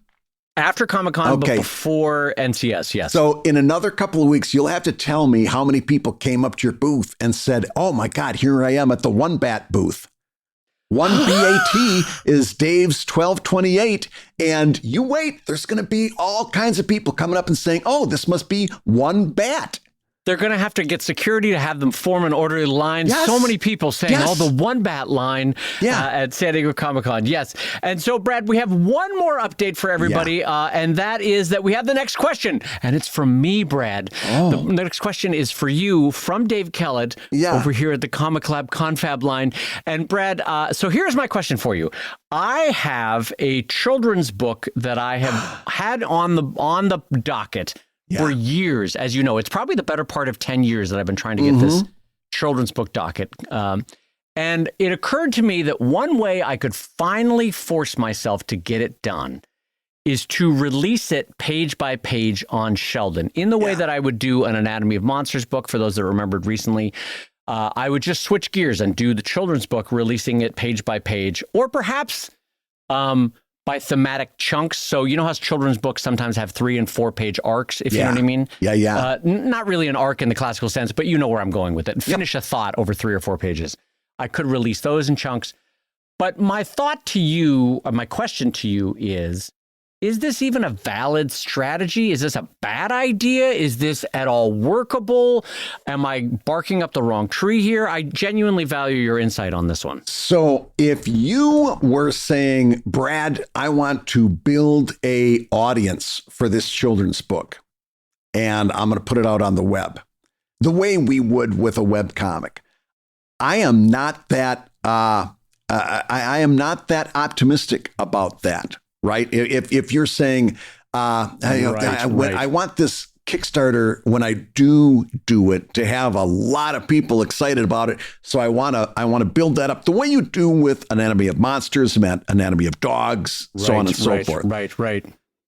After Comic-Con, but before NCS, yes. So in another couple of weeks, you'll have to tell me how many people came up to your booth and said, oh my God, here I am at the One Bat booth. One BAT is Dave's 1228. And you wait, there's going to be all kinds of people coming up and saying, oh, this must be One Bat. They're going to have to get security to have them form an orderly line. Yes. So many people saying, the One Bat line at San Diego Comic-Con. Yes. And so, Brad, we have one more update for everybody, and that is that we have the next question. And it's from me, Brad. Oh. The next question is for you from Dave Kellett over here at the Comic Lab Confab line. And, Brad, so here's my question for you. I have a children's book that I have had on the docket for years. As you know, it's probably the better part of 10 years that I've been trying to get this children's book docket. And it occurred to me that one way I could finally force myself to get it done is to release it page by page on Sheldon in the way that I would do an Anatomy of Monsters book. For those that remembered recently, I would just switch gears and do the children's book, releasing it page by page, or perhaps by thematic chunks. So you know how children's books sometimes have 3 and 4 page arcs, if you know what I mean? Yeah. Not really an arc in the classical sense, but you know where I'm going with it. Finish a thought over 3 or 4 pages. I could release those in chunks. But my thought to you, or my question to you is this even a valid strategy? Is this a bad idea? Is this at all workable? Am I barking up the wrong tree here? I genuinely value your insight on this one. So if you were saying, Brad, I want to build a audience for this children's book, and I'm going to put it out on the web, the way we would with a web comic, I am not that I am not that optimistic about that. Right. If you're saying, I want this Kickstarter, when I do it, to have a lot of people excited about it. So I want to build that up the way you do with Anatomy of Monsters, Anatomy of Dogs, so on and so forth. Right.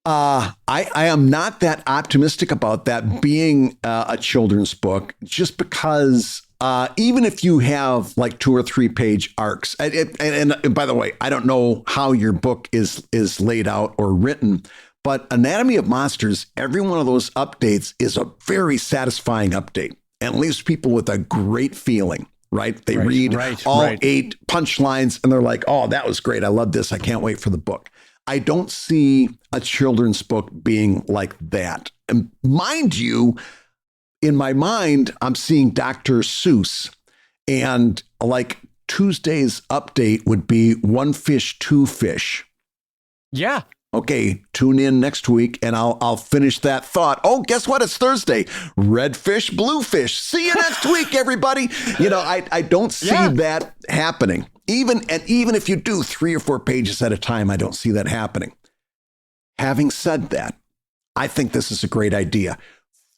I am not that optimistic about that being a children's book, just because even if you have like 2 or 3 page arcs, and by the way, I don't know how your book is laid out or written, but Anatomy of Monsters, every one of those updates is a very satisfying update and leaves people with a great feeling, right? They read all 8 punchlines and they're like, oh, that was great. I love this. I can't wait for the book. I don't see a children's book being like that. And mind you, in my mind, I'm seeing Dr. Seuss, and like Tuesday's update would be 1 fish, 2 fish. Yeah. Okay, tune in next week and I'll finish that thought. Oh, guess what? It's Thursday. Red fish, blue fish. See you next week, everybody. You know, I don't see that happening. Even if you do 3 or 4 pages at a time, I don't see that happening. Having said that, I think this is a great idea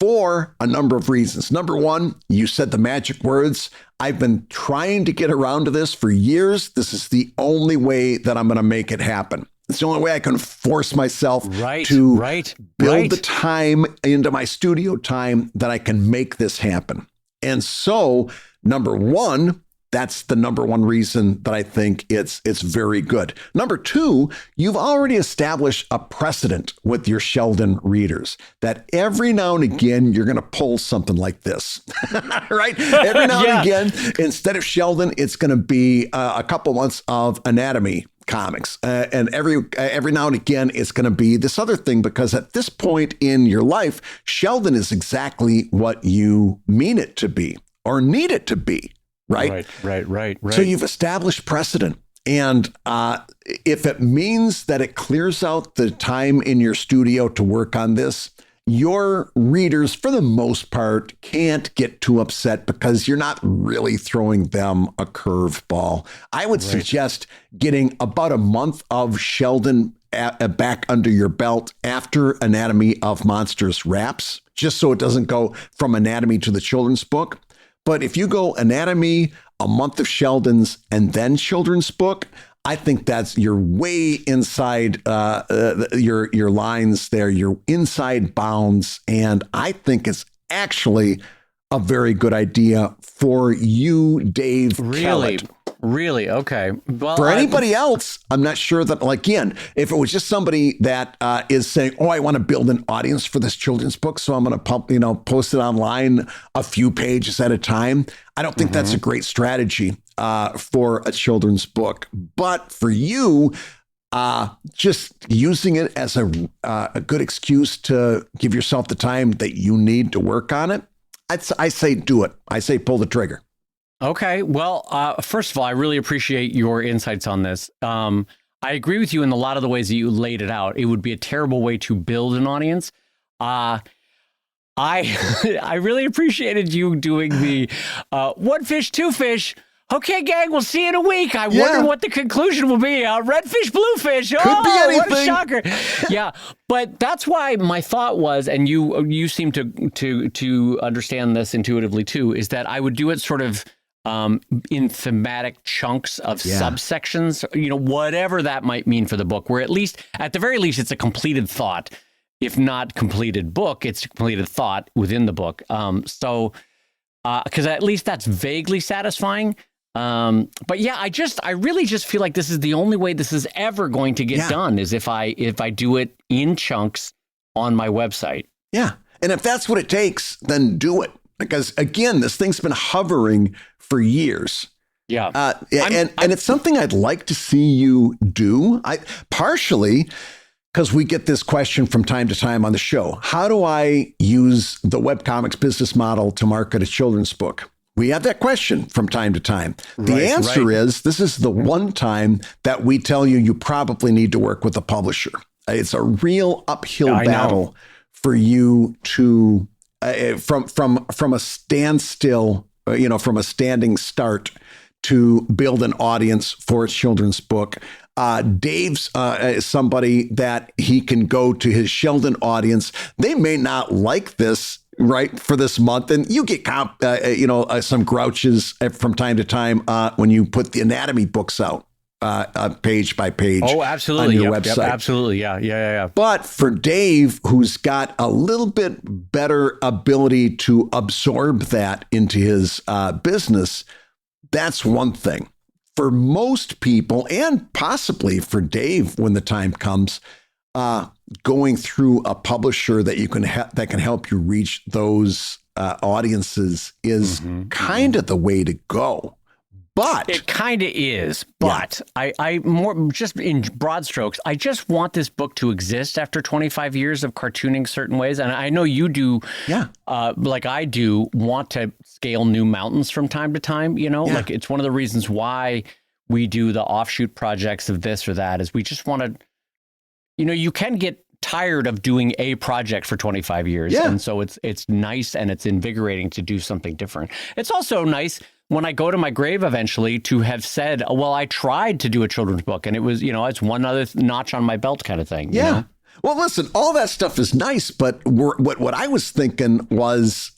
for a number of reasons. Number one, you said the magic words. I've been trying to get around to this for years. This is the only way that I'm going to make it happen. It's the only way I can force myself to build the time into my studio time that I can make this happen. And so, number one, that's the number one reason that I think it's very good. Number two, you've already established a precedent with your Sheldon readers that every now and again, you're going to pull something like this, right? Every now and again, instead of Sheldon, it's going to be a couple months of anatomy comics. And every now and again, it's going to be this other thing, because at this point in your life, Sheldon is exactly what you mean it to be or need it to be. Right. Right. So you've established precedent. And if it means that it clears out the time in your studio to work on this, your readers, for the most part, can't get too upset because you're not really throwing them a curveball. I would suggest getting about a month of Sheldon back under your belt after Anatomy of Monsters wraps, just so it doesn't go from Anatomy to the children's book. But if you go Anatomy, a month of Sheldon's, and then children's book, I think that's you're way inside your lines there. You're inside bounds. And I think it's actually a very good idea for you, Dave. Really? Okay. Well, for anybody else, I'm not sure that, like, again, if it was just somebody that is saying, oh, I want to build an audience for this children's book, so I'm going to post it online a few pages at a time. I don't think that's a great strategy for a children's book. But for you, just using it as a good excuse to give yourself the time that you need to work on it, I say do it. I say pull the trigger. Okay. Well, first of all, I really appreciate your insights on this. I agree with you in a lot of the ways that you laid it out. It would be a terrible way to build an audience. I really appreciated you doing the 1 fish, 2 fish. Okay, gang, we'll see you in a week. I wonder what the conclusion will be. Red fish, blue fish. Could be anything. What a shocker. Yeah, but that's why my thought was, and you seem to understand this intuitively too, is that I would do it sort of in thematic chunks of subsections, whatever that might mean for the book, where at the very least, it's a completed thought. If not completed book, it's a completed thought within the book. Because at least that's vaguely satisfying. But yeah, I really just feel like this is the only way this is ever going to get done is if I do it in chunks on my website. Yeah. And if that's what it takes, then do it. Because again, this thing's been hovering for years. Yeah. And it's something I'd like to see you do. Partially because we get this question from time to time on the show. How do I use the webcomics business model to market a children's book? We have that question from time to time. The answer is, this is the one time that we tell you probably need to work with a publisher. It's a real uphill battle for you to, from a standstill, from a standing start to build an audience for a children's book. Dave's somebody that he can go to his Sheldon audience. They may not like this for this month, and you get some grouches from time to time when you put the anatomy books out page by page. Oh, absolutely. On your website. Yep, absolutely. Yeah. But for Dave, who's got a little bit better ability to absorb that into his business, that's one thing. For most people, and possibly for Dave when the time comes, going through a publisher that that can help you reach those audiences is kind of the way to go. But it kind of is. But I more just in broad strokes, I just want this book to exist after 25 years of cartooning certain ways. And I know you do, like I do, want to scale new mountains from time to time. Like it's one of the reasons why we do the offshoot projects of this or that is we just want to, you can get tired of doing a project for 25 years. Yeah. And so it's nice and it's invigorating to do something different. It's also nice when I go to my grave eventually to have said, well, I tried to do a children's book and it was, it's one other notch on my belt kind of thing. Yeah. You know? Well, listen, all that stuff is nice, but what I was thinking was,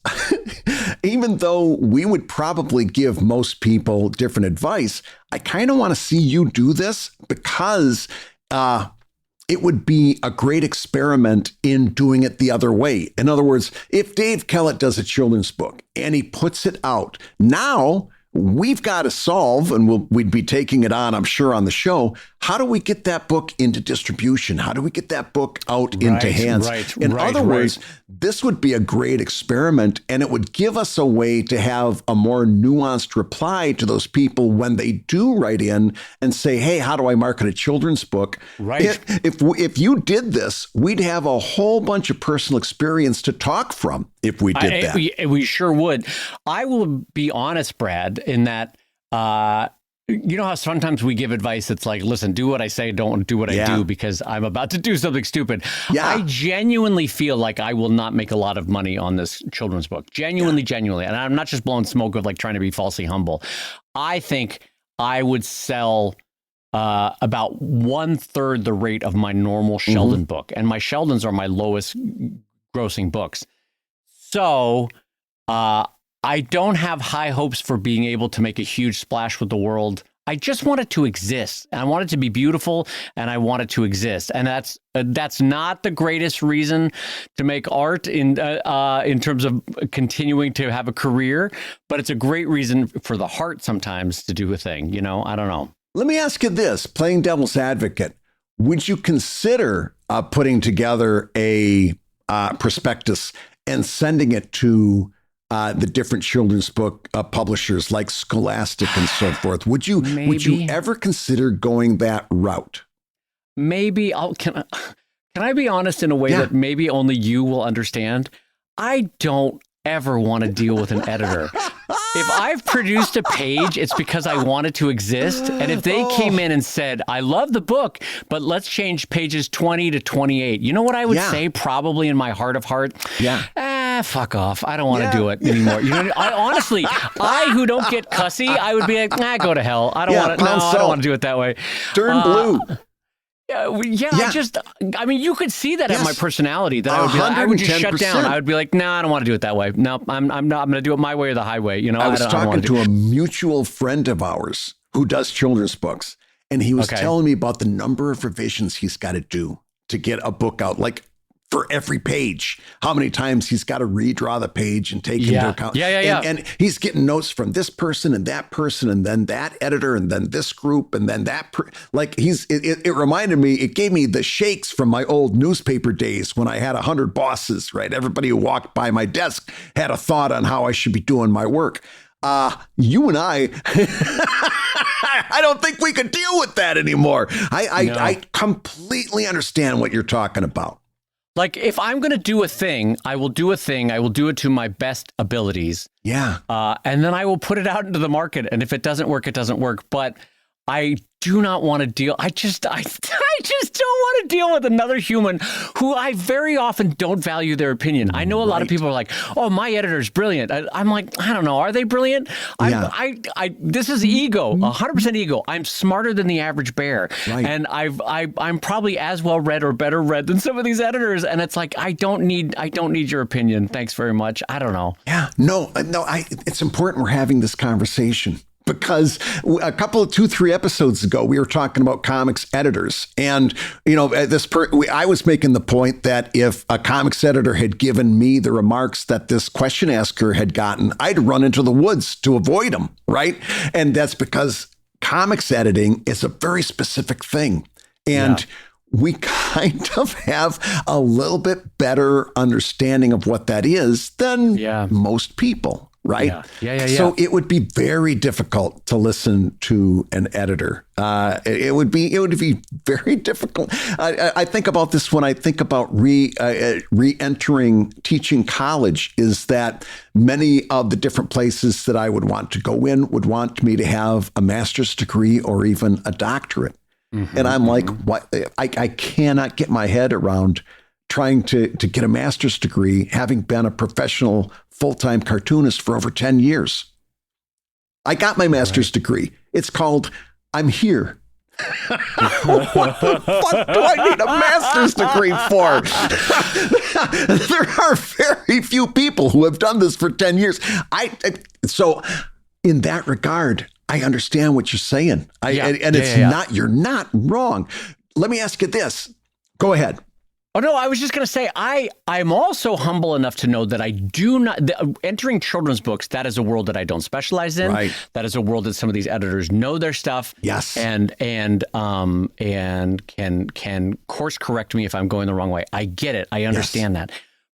even though we would probably give most people different advice, I kind of want to see you do this because it would be a great experiment in doing it the other way. In other words, if Dave Kellett does a children's book and he puts it out, now we've got to solve, and we'd be taking it on, I'm sure, on the show. How do we get that book into distribution? How do we get that book out into hands? In other words, this would be a great experiment, and it would give us a way to have a more nuanced reply to those people when they do write in and say, hey, how do I market a children's book? Right. If you did this, we'd have a whole bunch of personal experience to talk from if we did that. We sure would. I will be honest, Brad, in that, you know how sometimes we give advice that's like, listen, do what I say, don't do what I do because I'm about to do something stupid. Yeah. I genuinely feel like I will not make a lot of money on this children's book. Genuinely. And I'm not just blowing smoke of like trying to be falsely humble. I think I would sell about 1/3 the rate of my normal Sheldon book. And my Sheldons are my lowest grossing books. So I don't have high hopes for being able to make a huge splash with the world. I just want it to exist. And I want it to be beautiful, and I want it to exist. And that's not the greatest reason to make art in terms of continuing to have a career, but it's a great reason for the heart sometimes to do a thing. I don't know. Let me ask you this, playing devil's advocate. Would you consider putting together a prospectus and sending it to the different children's book publishers like Scholastic and so forth? Would you ever consider going that route? Maybe can I be honest in a way that maybe only you will understand? I don't ever want to deal with an editor. If I've produced a page, it's because I want it to exist. And if they came in and said, I love the book, but let's change pages 20 to 28. You know what I would say probably in my heart of heart? Fuck off. I don't want to do it anymore. I honestly, who don't get cussy, I would be like, go to hell. I don't want to. No, I don't want to do it that way. Turn blue. I mean, you could see that at my personality that I would just shut down. I would be like, no, I don't want to do it that way. No, I'm not. I'm going to do it my way or the highway. You know, I was talking to a mutual friend of ours who does children's books, and he was telling me about the number of revisions he's got to do to get a book out, like for every page, how many times he's got to redraw the page and take into account. And he's getting notes from this person and then that editor and then this group and then that. It reminded me, it gave me the shakes from my old newspaper days when I had 100 bosses, right? Everybody who walked by my desk had a thought on how I should be doing my work. You and I don't think we could deal with that anymore. I completely understand what you're talking about. Like, if I'm going to do a thing, I will do a thing. I will do it to my best abilities. Yeah. And then I will put it out into the market. And if it doesn't work, it doesn't work. But I do not want to deal. I just don't want to deal with another human who I very often don't value their opinion. I know a lot of people are like, oh, my editor's brilliant. I'm like, I don't know. Are they brilliant? This is ego, 100% ego. I'm smarter than the average bear. Right. And I'm probably as well read or better read than some of these editors. And it's like, I don't need your opinion. Thanks very much. I don't know. Yeah, no, it's important we're having this conversation. Because a couple of 2-3 episodes ago, we were talking about comics editors. And, you know, I was making the point that if a comics editor had given me the remarks that this question asker had gotten, I'd run into the woods to avoid them, right? And that's because comics editing is a very specific thing. And we kind of have a little bit better understanding of what that is than most people. Right? Yeah. So it would be very difficult to listen to an editor. It would be very difficult. I think about this when I think about re-entering teaching college, is that many of the different places that I would want to go in would want me to have a master's degree or even a doctorate. And I'm like, what? I cannot get my head around trying to get a master's degree, having been a professional full-time cartoonist for over 10 years. I got my master's degree. It's called I'm Here. What the fuck do I need a master's degree for? There are very few people who have done this for 10 years. So in that regard, I understand what you're saying. You're not wrong. Let me ask you this. Go ahead. Oh, no, I was just going to say, I'm also humble enough to know that I do not, entering children's books, that is a world that I don't specialize in. Right. That is a world that some of these editors know their stuff. Yes. And can course correct me if I'm going the wrong way. I get it. I understand that.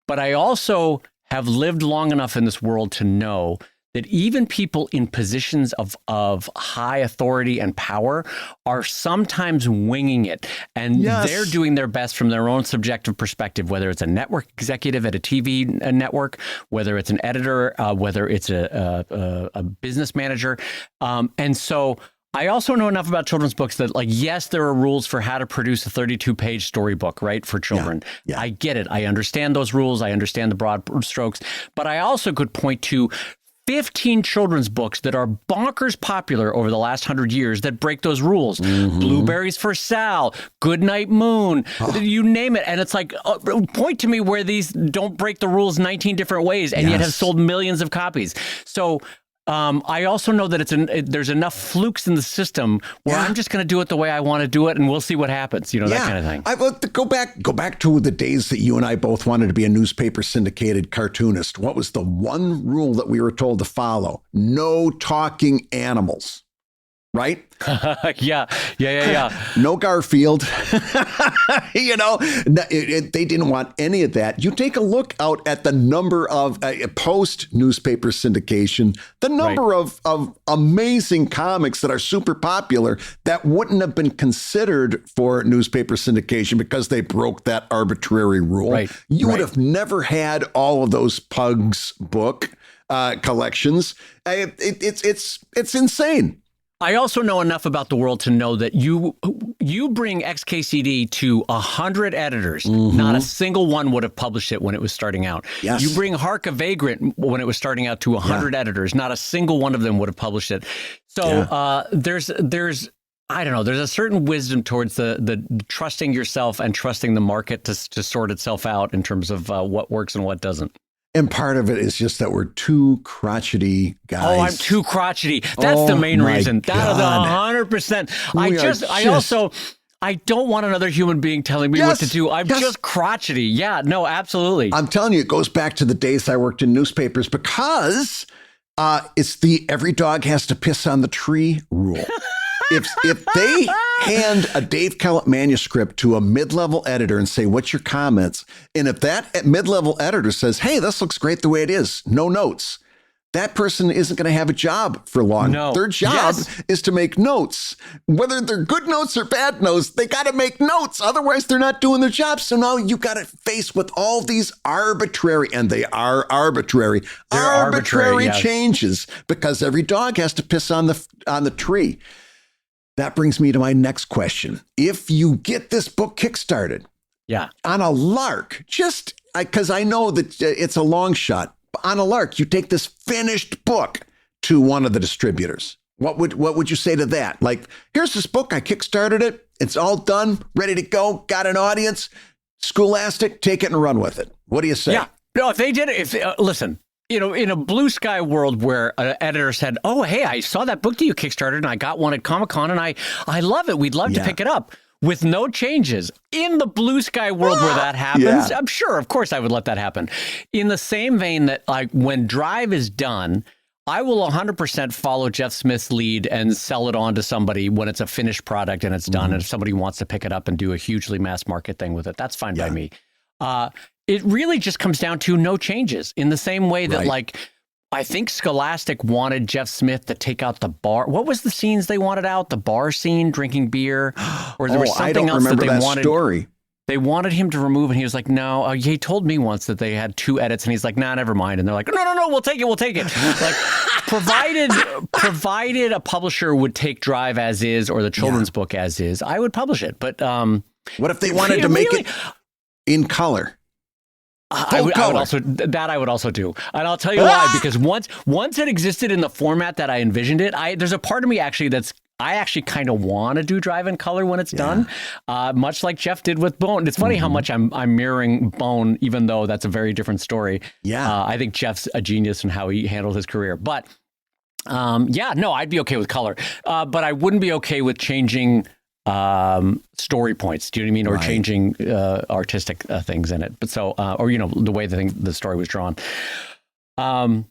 But I also have lived long enough in this world to know that even people in positions of high authority and power are sometimes winging it. And they're doing their best from their own subjective perspective, whether it's a network executive at a TV network, whether it's an editor, whether it's a business manager. And so I also know enough about children's books that, like, yes, there are rules for how to produce a 32-page storybook, right, for children. Yeah. I get it. I understand those rules. I understand the broad strokes. But I also could point to 15 children's books that are bonkers popular over the last 100 years that break those rules. Blueberries for Sal, Goodnight Moon, you name it. And it's like, point to me where these don't break the rules 19 different ways and yet have sold millions of copies. So I also know that there's enough flukes in the system where I'm just going to do it the way I want to do it, and we'll see what happens. You know, that kind of thing. Go back to the days that you and I both wanted to be a newspaper syndicated cartoonist. What was the one rule that we were told to follow? No talking animals. Right? Yeah. No Garfield. You know, they didn't want any of that. You take a look out at the number of post newspaper syndication, the number of amazing comics that are super popular that wouldn't have been considered for newspaper syndication because they broke that arbitrary rule. Right. You would have never had all of those Pugs book collections. It's insane. I also know enough about the world to know that you bring XKCD to 100 editors. Not a single one would have published it when it was starting out. Yes. You bring Hark a Vagrant when it was starting out to 100 editors. Not a single one of them would have published it. So there's I don't know. There's a certain wisdom towards the trusting yourself and trusting the market to sort itself out in terms of what works and what doesn't. And part of it is just that we're too crotchety guys. Oh, I'm too crotchety. That's the main reason. That is 100%. I don't want another human being telling me what to do. I'm just crotchety. Yeah, no, absolutely. I'm telling you, it goes back to the days I worked in newspapers because it's the every dog has to piss on the tree rule. If they hand a Dave Kellett manuscript to a mid-level editor and say, what's your comments? And if that mid-level editor says, hey, this looks great the way it is, no notes, that person isn't going to have a job for long. No. Their job is to make notes. Whether they're good notes or bad notes, they got to make notes. Otherwise, they're not doing their job. So now you got to face with all these arbitrary, and they are arbitrary, changes because every dog has to piss on the tree. That brings me to my next question. If you get this book kickstarted on a lark, just because I know that it's a long shot, on a lark, you take this finished book to one of the distributors. What would you say to that? Like, here's this book. I kickstarted it. It's all done, ready to go. Got an audience. Scholastic, take it and run with it. What do you say? Yeah. No, if they did it, listen. In a blue sky world where an editor said, oh, hey, I saw that book that you kickstarted and I got one at Comic-Con and I love it. We'd love to pick it up with no changes. In the blue sky world where that happens, I'm sure, of course, I would let that happen. In the same vein that like when Drive is done, I will 100% follow Jeff Smith's lead and sell it on to somebody when it's a finished product and it's done. And if somebody wants to pick it up and do a hugely mass market thing with it, that's fine by me. It really just comes down to no changes in the same way that like, I think Scholastic wanted Jeff Smith to take out the bar. What was the scenes they wanted out? The bar scene, drinking beer, or there was something else that they wanted. Story. They wanted him to remove, and he was like, "No." He told me once that they had 2 edits, and he's like, "Nah, never mind." And they're like, "No, we'll take it. Like, provided a publisher would take Drive as is or the children's book as is, I would publish it. But what if they wanted to make it in color? I would also do. And I'll tell you why, because once it existed in the format that I envisioned it, there's a part of me actually I actually kind of want to do Drive in color when it's done, much like Jeff did with Bone. It's funny how much I'm mirroring Bone, even though that's a very different story. Yeah. I think Jeff's a genius in how he handled his career. But I'd be okay with color. But I wouldn't be okay with changing story points, do you know what I mean? Or changing artistic things in it. But so, the way the story was drawn. But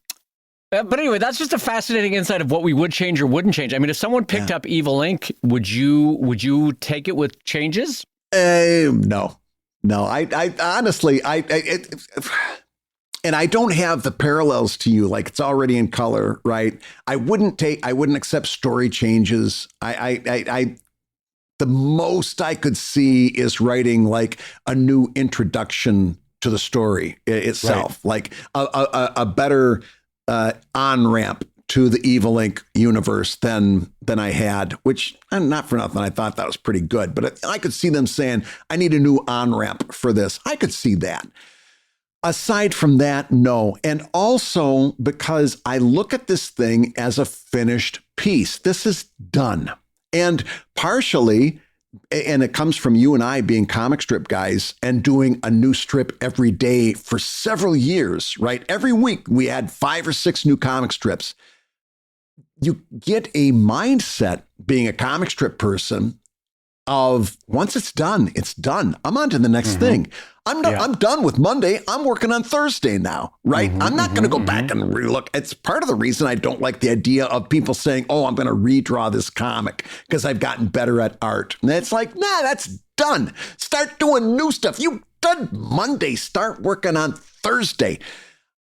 anyway, that's just a fascinating insight of what we would change or wouldn't change. I mean, if someone picked up Evil Inc., would you take it with changes? No. I honestly, and I don't have the parallels to you. Like it's already in color, right? I wouldn't accept story changes. The most I could see is writing like a new introduction to the story itself, like a better on-ramp to the Evil Inc. universe than I had, which, and not for nothing, I thought that was pretty good. But I could see them saying, I need a new on-ramp for this. I could see that. Aside from that, no. And also because I look at this thing as a finished piece. This is done. And partially, and it comes from you and I being comic strip guys and doing a new strip every day for several years, right? Every week we had 5 or 6 new comic strips. You get a mindset being a comic strip person of once it's done, it's done. I'm on to the next thing. I'm done with Monday. I'm working on Thursday now, right? I'm not going to go back and relook. It's part of the reason I don't like the idea of people saying, oh, I'm going to redraw this comic because I've gotten better at art. And it's like, nah, that's done. Start doing new stuff. You done Monday. Start working on Thursday.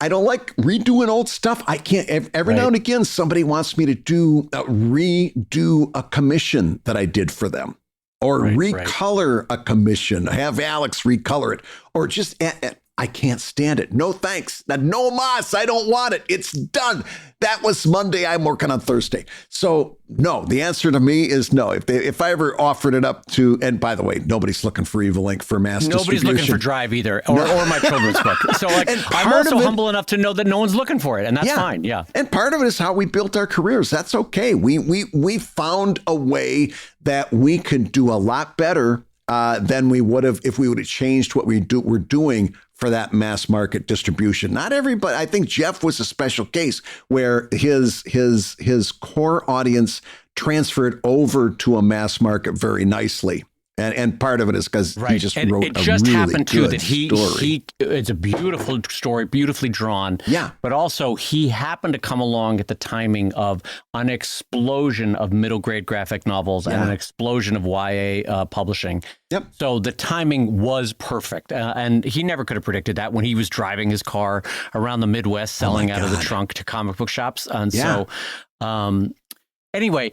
I don't like redoing old stuff. I can't. Every now and again, somebody wants me to redo a commission that I did for them. Or recolor a commission, have Alex recolor it, or just, I can't stand it. No thanks. No mas. I don't want it. It's done. That was Monday. I'm working on Thursday. So no, the answer to me is no. If I ever offered it up to, and by the way, nobody's looking for Evil Ink for mass distribution. Nobody's looking for Drive either, or my children's book. So like, I'm also humble enough to know that no one's looking for it, and that's fine. Yeah. And part of it is how we built our careers. That's okay. We found a way that we could do a lot better than we would have if we would have changed what we're doing for that mass market distribution. Not everybody. I think Jeff was a special case where his core audience transferred over to a mass market very nicely. And part of it is because he just wrote a really good story. It just happened too that he it's a beautiful story, beautifully drawn. Yeah. But also he happened to come along at the timing of an explosion of middle grade graphic novels and an explosion of YA publishing. Yep. So the timing was perfect. And he never could have predicted that when he was driving his car around the Midwest, selling out of the trunk to comic book shops. And so anyway,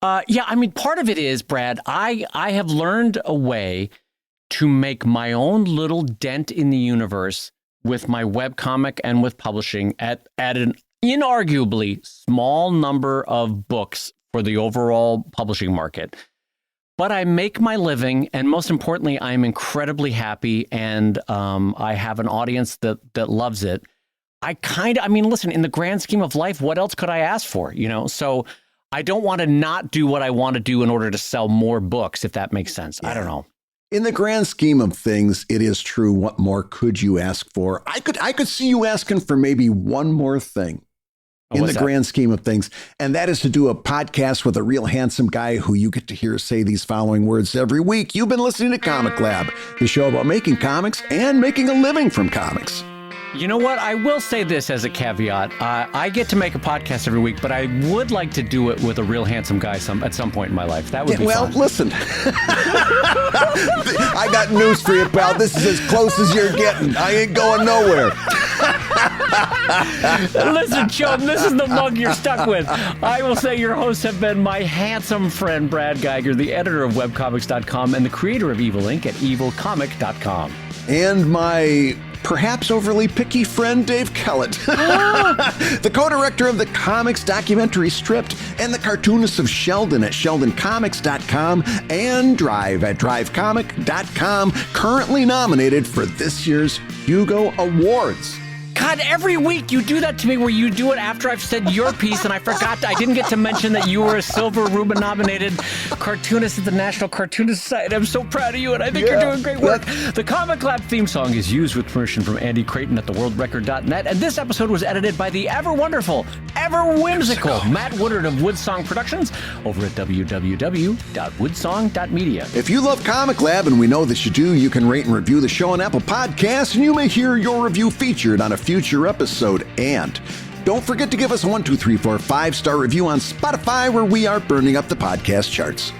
I mean, part of it is, Brad, I have learned a way to make my own little dent in the universe with my webcomic and with publishing at an inarguably small number of books for the overall publishing market. But I make my living, and most importantly, I'm incredibly happy, and I have an audience that loves it. Listen, in the grand scheme of life, what else could I ask for? So I don't want to not do what I want to do in order to sell more books, if that makes sense. Yeah. I don't know. In the grand scheme of things, it is true. What more could you ask for? I could see you asking for maybe one more thing in the grand scheme of things. And that is to do a podcast with a real handsome guy who you get to hear say these following words every week. You've been listening to Comic Lab, the show about making comics and making a living from comics. You know what? I will say this as a caveat. I get to make a podcast every week, but I would like to do it with a real handsome guy at some point in my life. That would be fun. Well, listen. I got news for you, pal. This is as close as you're getting. I ain't going nowhere. Listen, chum, this is the mug you're stuck with. I will say your hosts have been my handsome friend, Brad Geiger, the editor of webcomics.com and the creator of Evil Ink at evilcomic.com. And my perhaps overly picky friend, Dave Kellett, the co-director of the comics documentary Stripped and the cartoonist of Sheldon at sheldoncomics.com and Drive at drivecomic.com, currently nominated for this year's Hugo Awards. God, every week you do that to me where you do it after I've said your piece and I didn't get to mention that you were a Silver Rubin nominated cartoonist at the National Cartoonist Society. I'm so proud of you and I think you're doing great work. The Comic Lab theme song is used with permission from Andy Creighton at theworldrecord.net, and this episode was edited by the ever wonderful, ever whimsical Matt Woodard of Woodsong Productions over at www.woodsong.media. If you love Comic Lab, and we know that you do, you can rate and review the show on Apple Podcasts, and you may hear your review featured on a future episode. And don't forget to give us a 1, 2, 3, 4, 5-star review on Spotify, where we are burning up the podcast charts.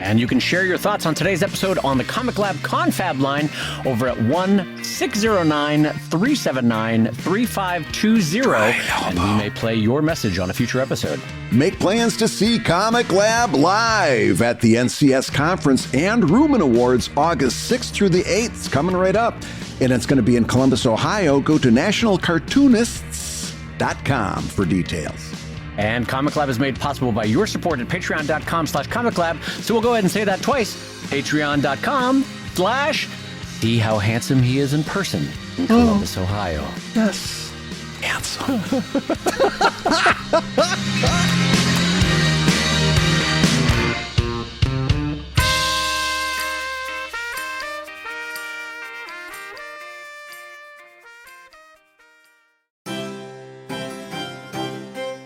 And you can share your thoughts on today's episode on the Comic Lab Confab line over at 1-609-379-3520, and we may play your message on a future episode. Make plans to see Comic Lab live at the NCS Conference and Rubin Awards August 6th through the 8th. It's coming right up. And it's going to be in Columbus, Ohio. Go to nationalcartoonists.com for details. And Comic Lab is made possible by your support at patreon.com/comiclab. So we'll go ahead and say that twice. Patreon.com/see how handsome he is in person in Columbus, Ohio. Yes. Handsome.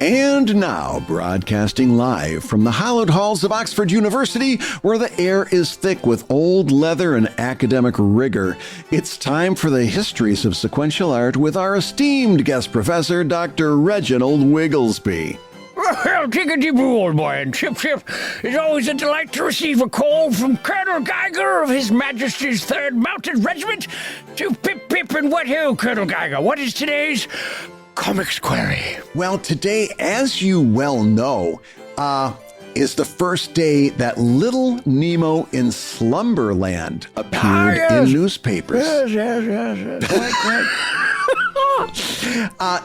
And now, broadcasting live from the hallowed halls of Oxford University, where the air is thick with old leather and academic rigor, it's time for the histories of sequential art with our esteemed guest professor, Dr. Reginald Wigglesby. Well, take a deep breath, old boy, and chip, chip. It's always a delight to receive a call from Colonel Geiger of His Majesty's 3rd Mounted Regiment. To pip, pip, and what ho, Colonel Geiger. What is today's Comics Query? Well, today, as you well know, is the first day that Little Nemo in Slumberland appeared in newspapers. Yes. Quite.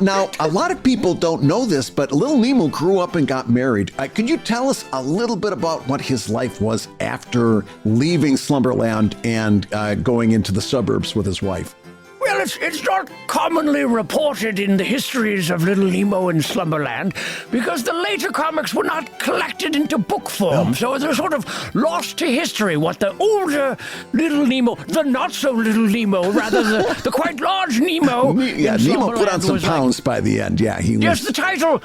Now, a lot of people don't know this, but Little Nemo grew up and got married. Could you tell us a little bit about what his life was after leaving Slumberland and going into the suburbs with his wife? Well, it's not commonly reported in the histories of Little Nemo in Slumberland because the later comics were not collected into book form, so they're sort of lost to history. What the older Little Nemo, the not so little Nemo, rather the quite large Nemo. Nemo put on some pounds by the end. Yeah, he was. Yes, the title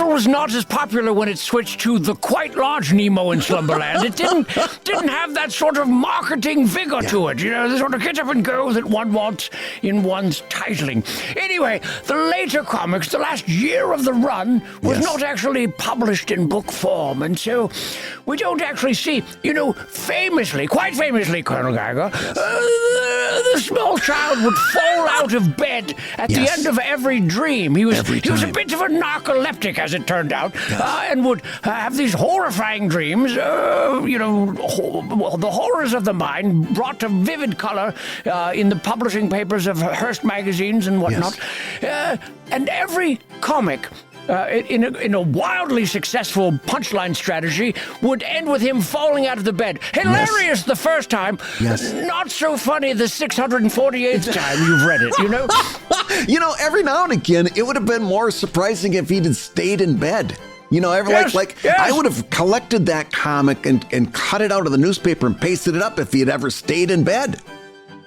was not as popular when it switched to the quite large Nemo in Slumberland. It didn't have that sort of marketing vigor to it. You know, the sort of get up and go that one wants in one's titling. Anyway, the later comics, the last year of the run, was not actually published in book form, and so we don't actually see, quite famously, Colonel Geiger, the small child would fall out of bed at the end of every dream. He was a bit of a narcoleptic, as it turned out, and would have these horrifying dreams, the horrors of the mind brought to vivid color in the publishing papers of Hearst magazines and whatnot. And every comic in a wildly successful punchline strategy would end with him falling out of the bed. Hilarious the first time, not so funny the 648th time you've read it, you know? Every now and again, it would have been more surprising if he'd stayed in bed. I would have collected that comic and cut it out of the newspaper and pasted it up if he had ever stayed in bed.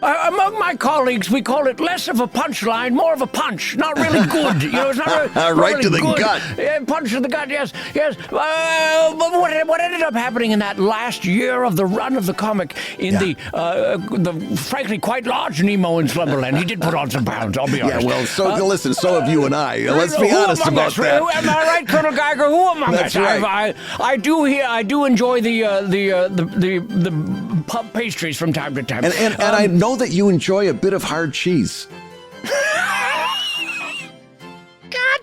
Among my colleagues, we call it less of a punchline, more of a punch. Not really good. It's not right really to the good. gut. Punch to the gut, yes. But what ended up happening in that last year of the run of the comic in the frankly quite large Nemo in Slumberland, he did put on some pounds, I'll be honest. Yeah, well, listen, so have you and I. Let's be honest about that. Am I right, Colonel Geiger? Who among us? That's right. I do enjoy the pub pastries from time to time. And I know that you enjoy a bit of hard cheese. God.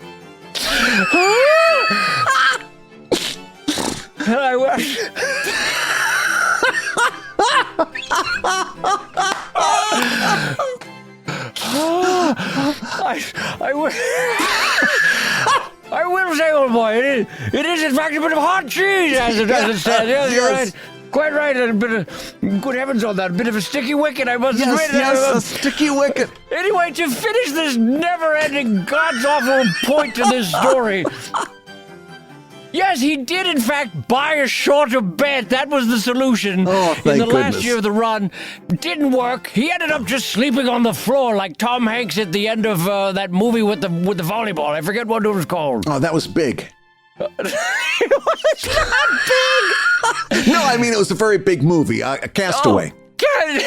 I wish. I will say, old boy, it is in fact a bit of hard cheese, as it says. Yes, you're right. Quite right, a bit of, good heavens on that, a bit of a sticky wicket, I must admit. Yes, a sticky wicket. Anyway, to finish this never-ending, God's-awful point to this story, yes, he did, in fact, buy a shorter bed. That was the solution. Oh, thank in the goodness. last year of the run. Didn't work. He ended up just sleeping on the floor like Tom Hanks at the end of that movie with the volleyball. I forget what it was called. Oh, that was big. It was not big. No, I mean, it was a very big movie, Castaway. Oh, God.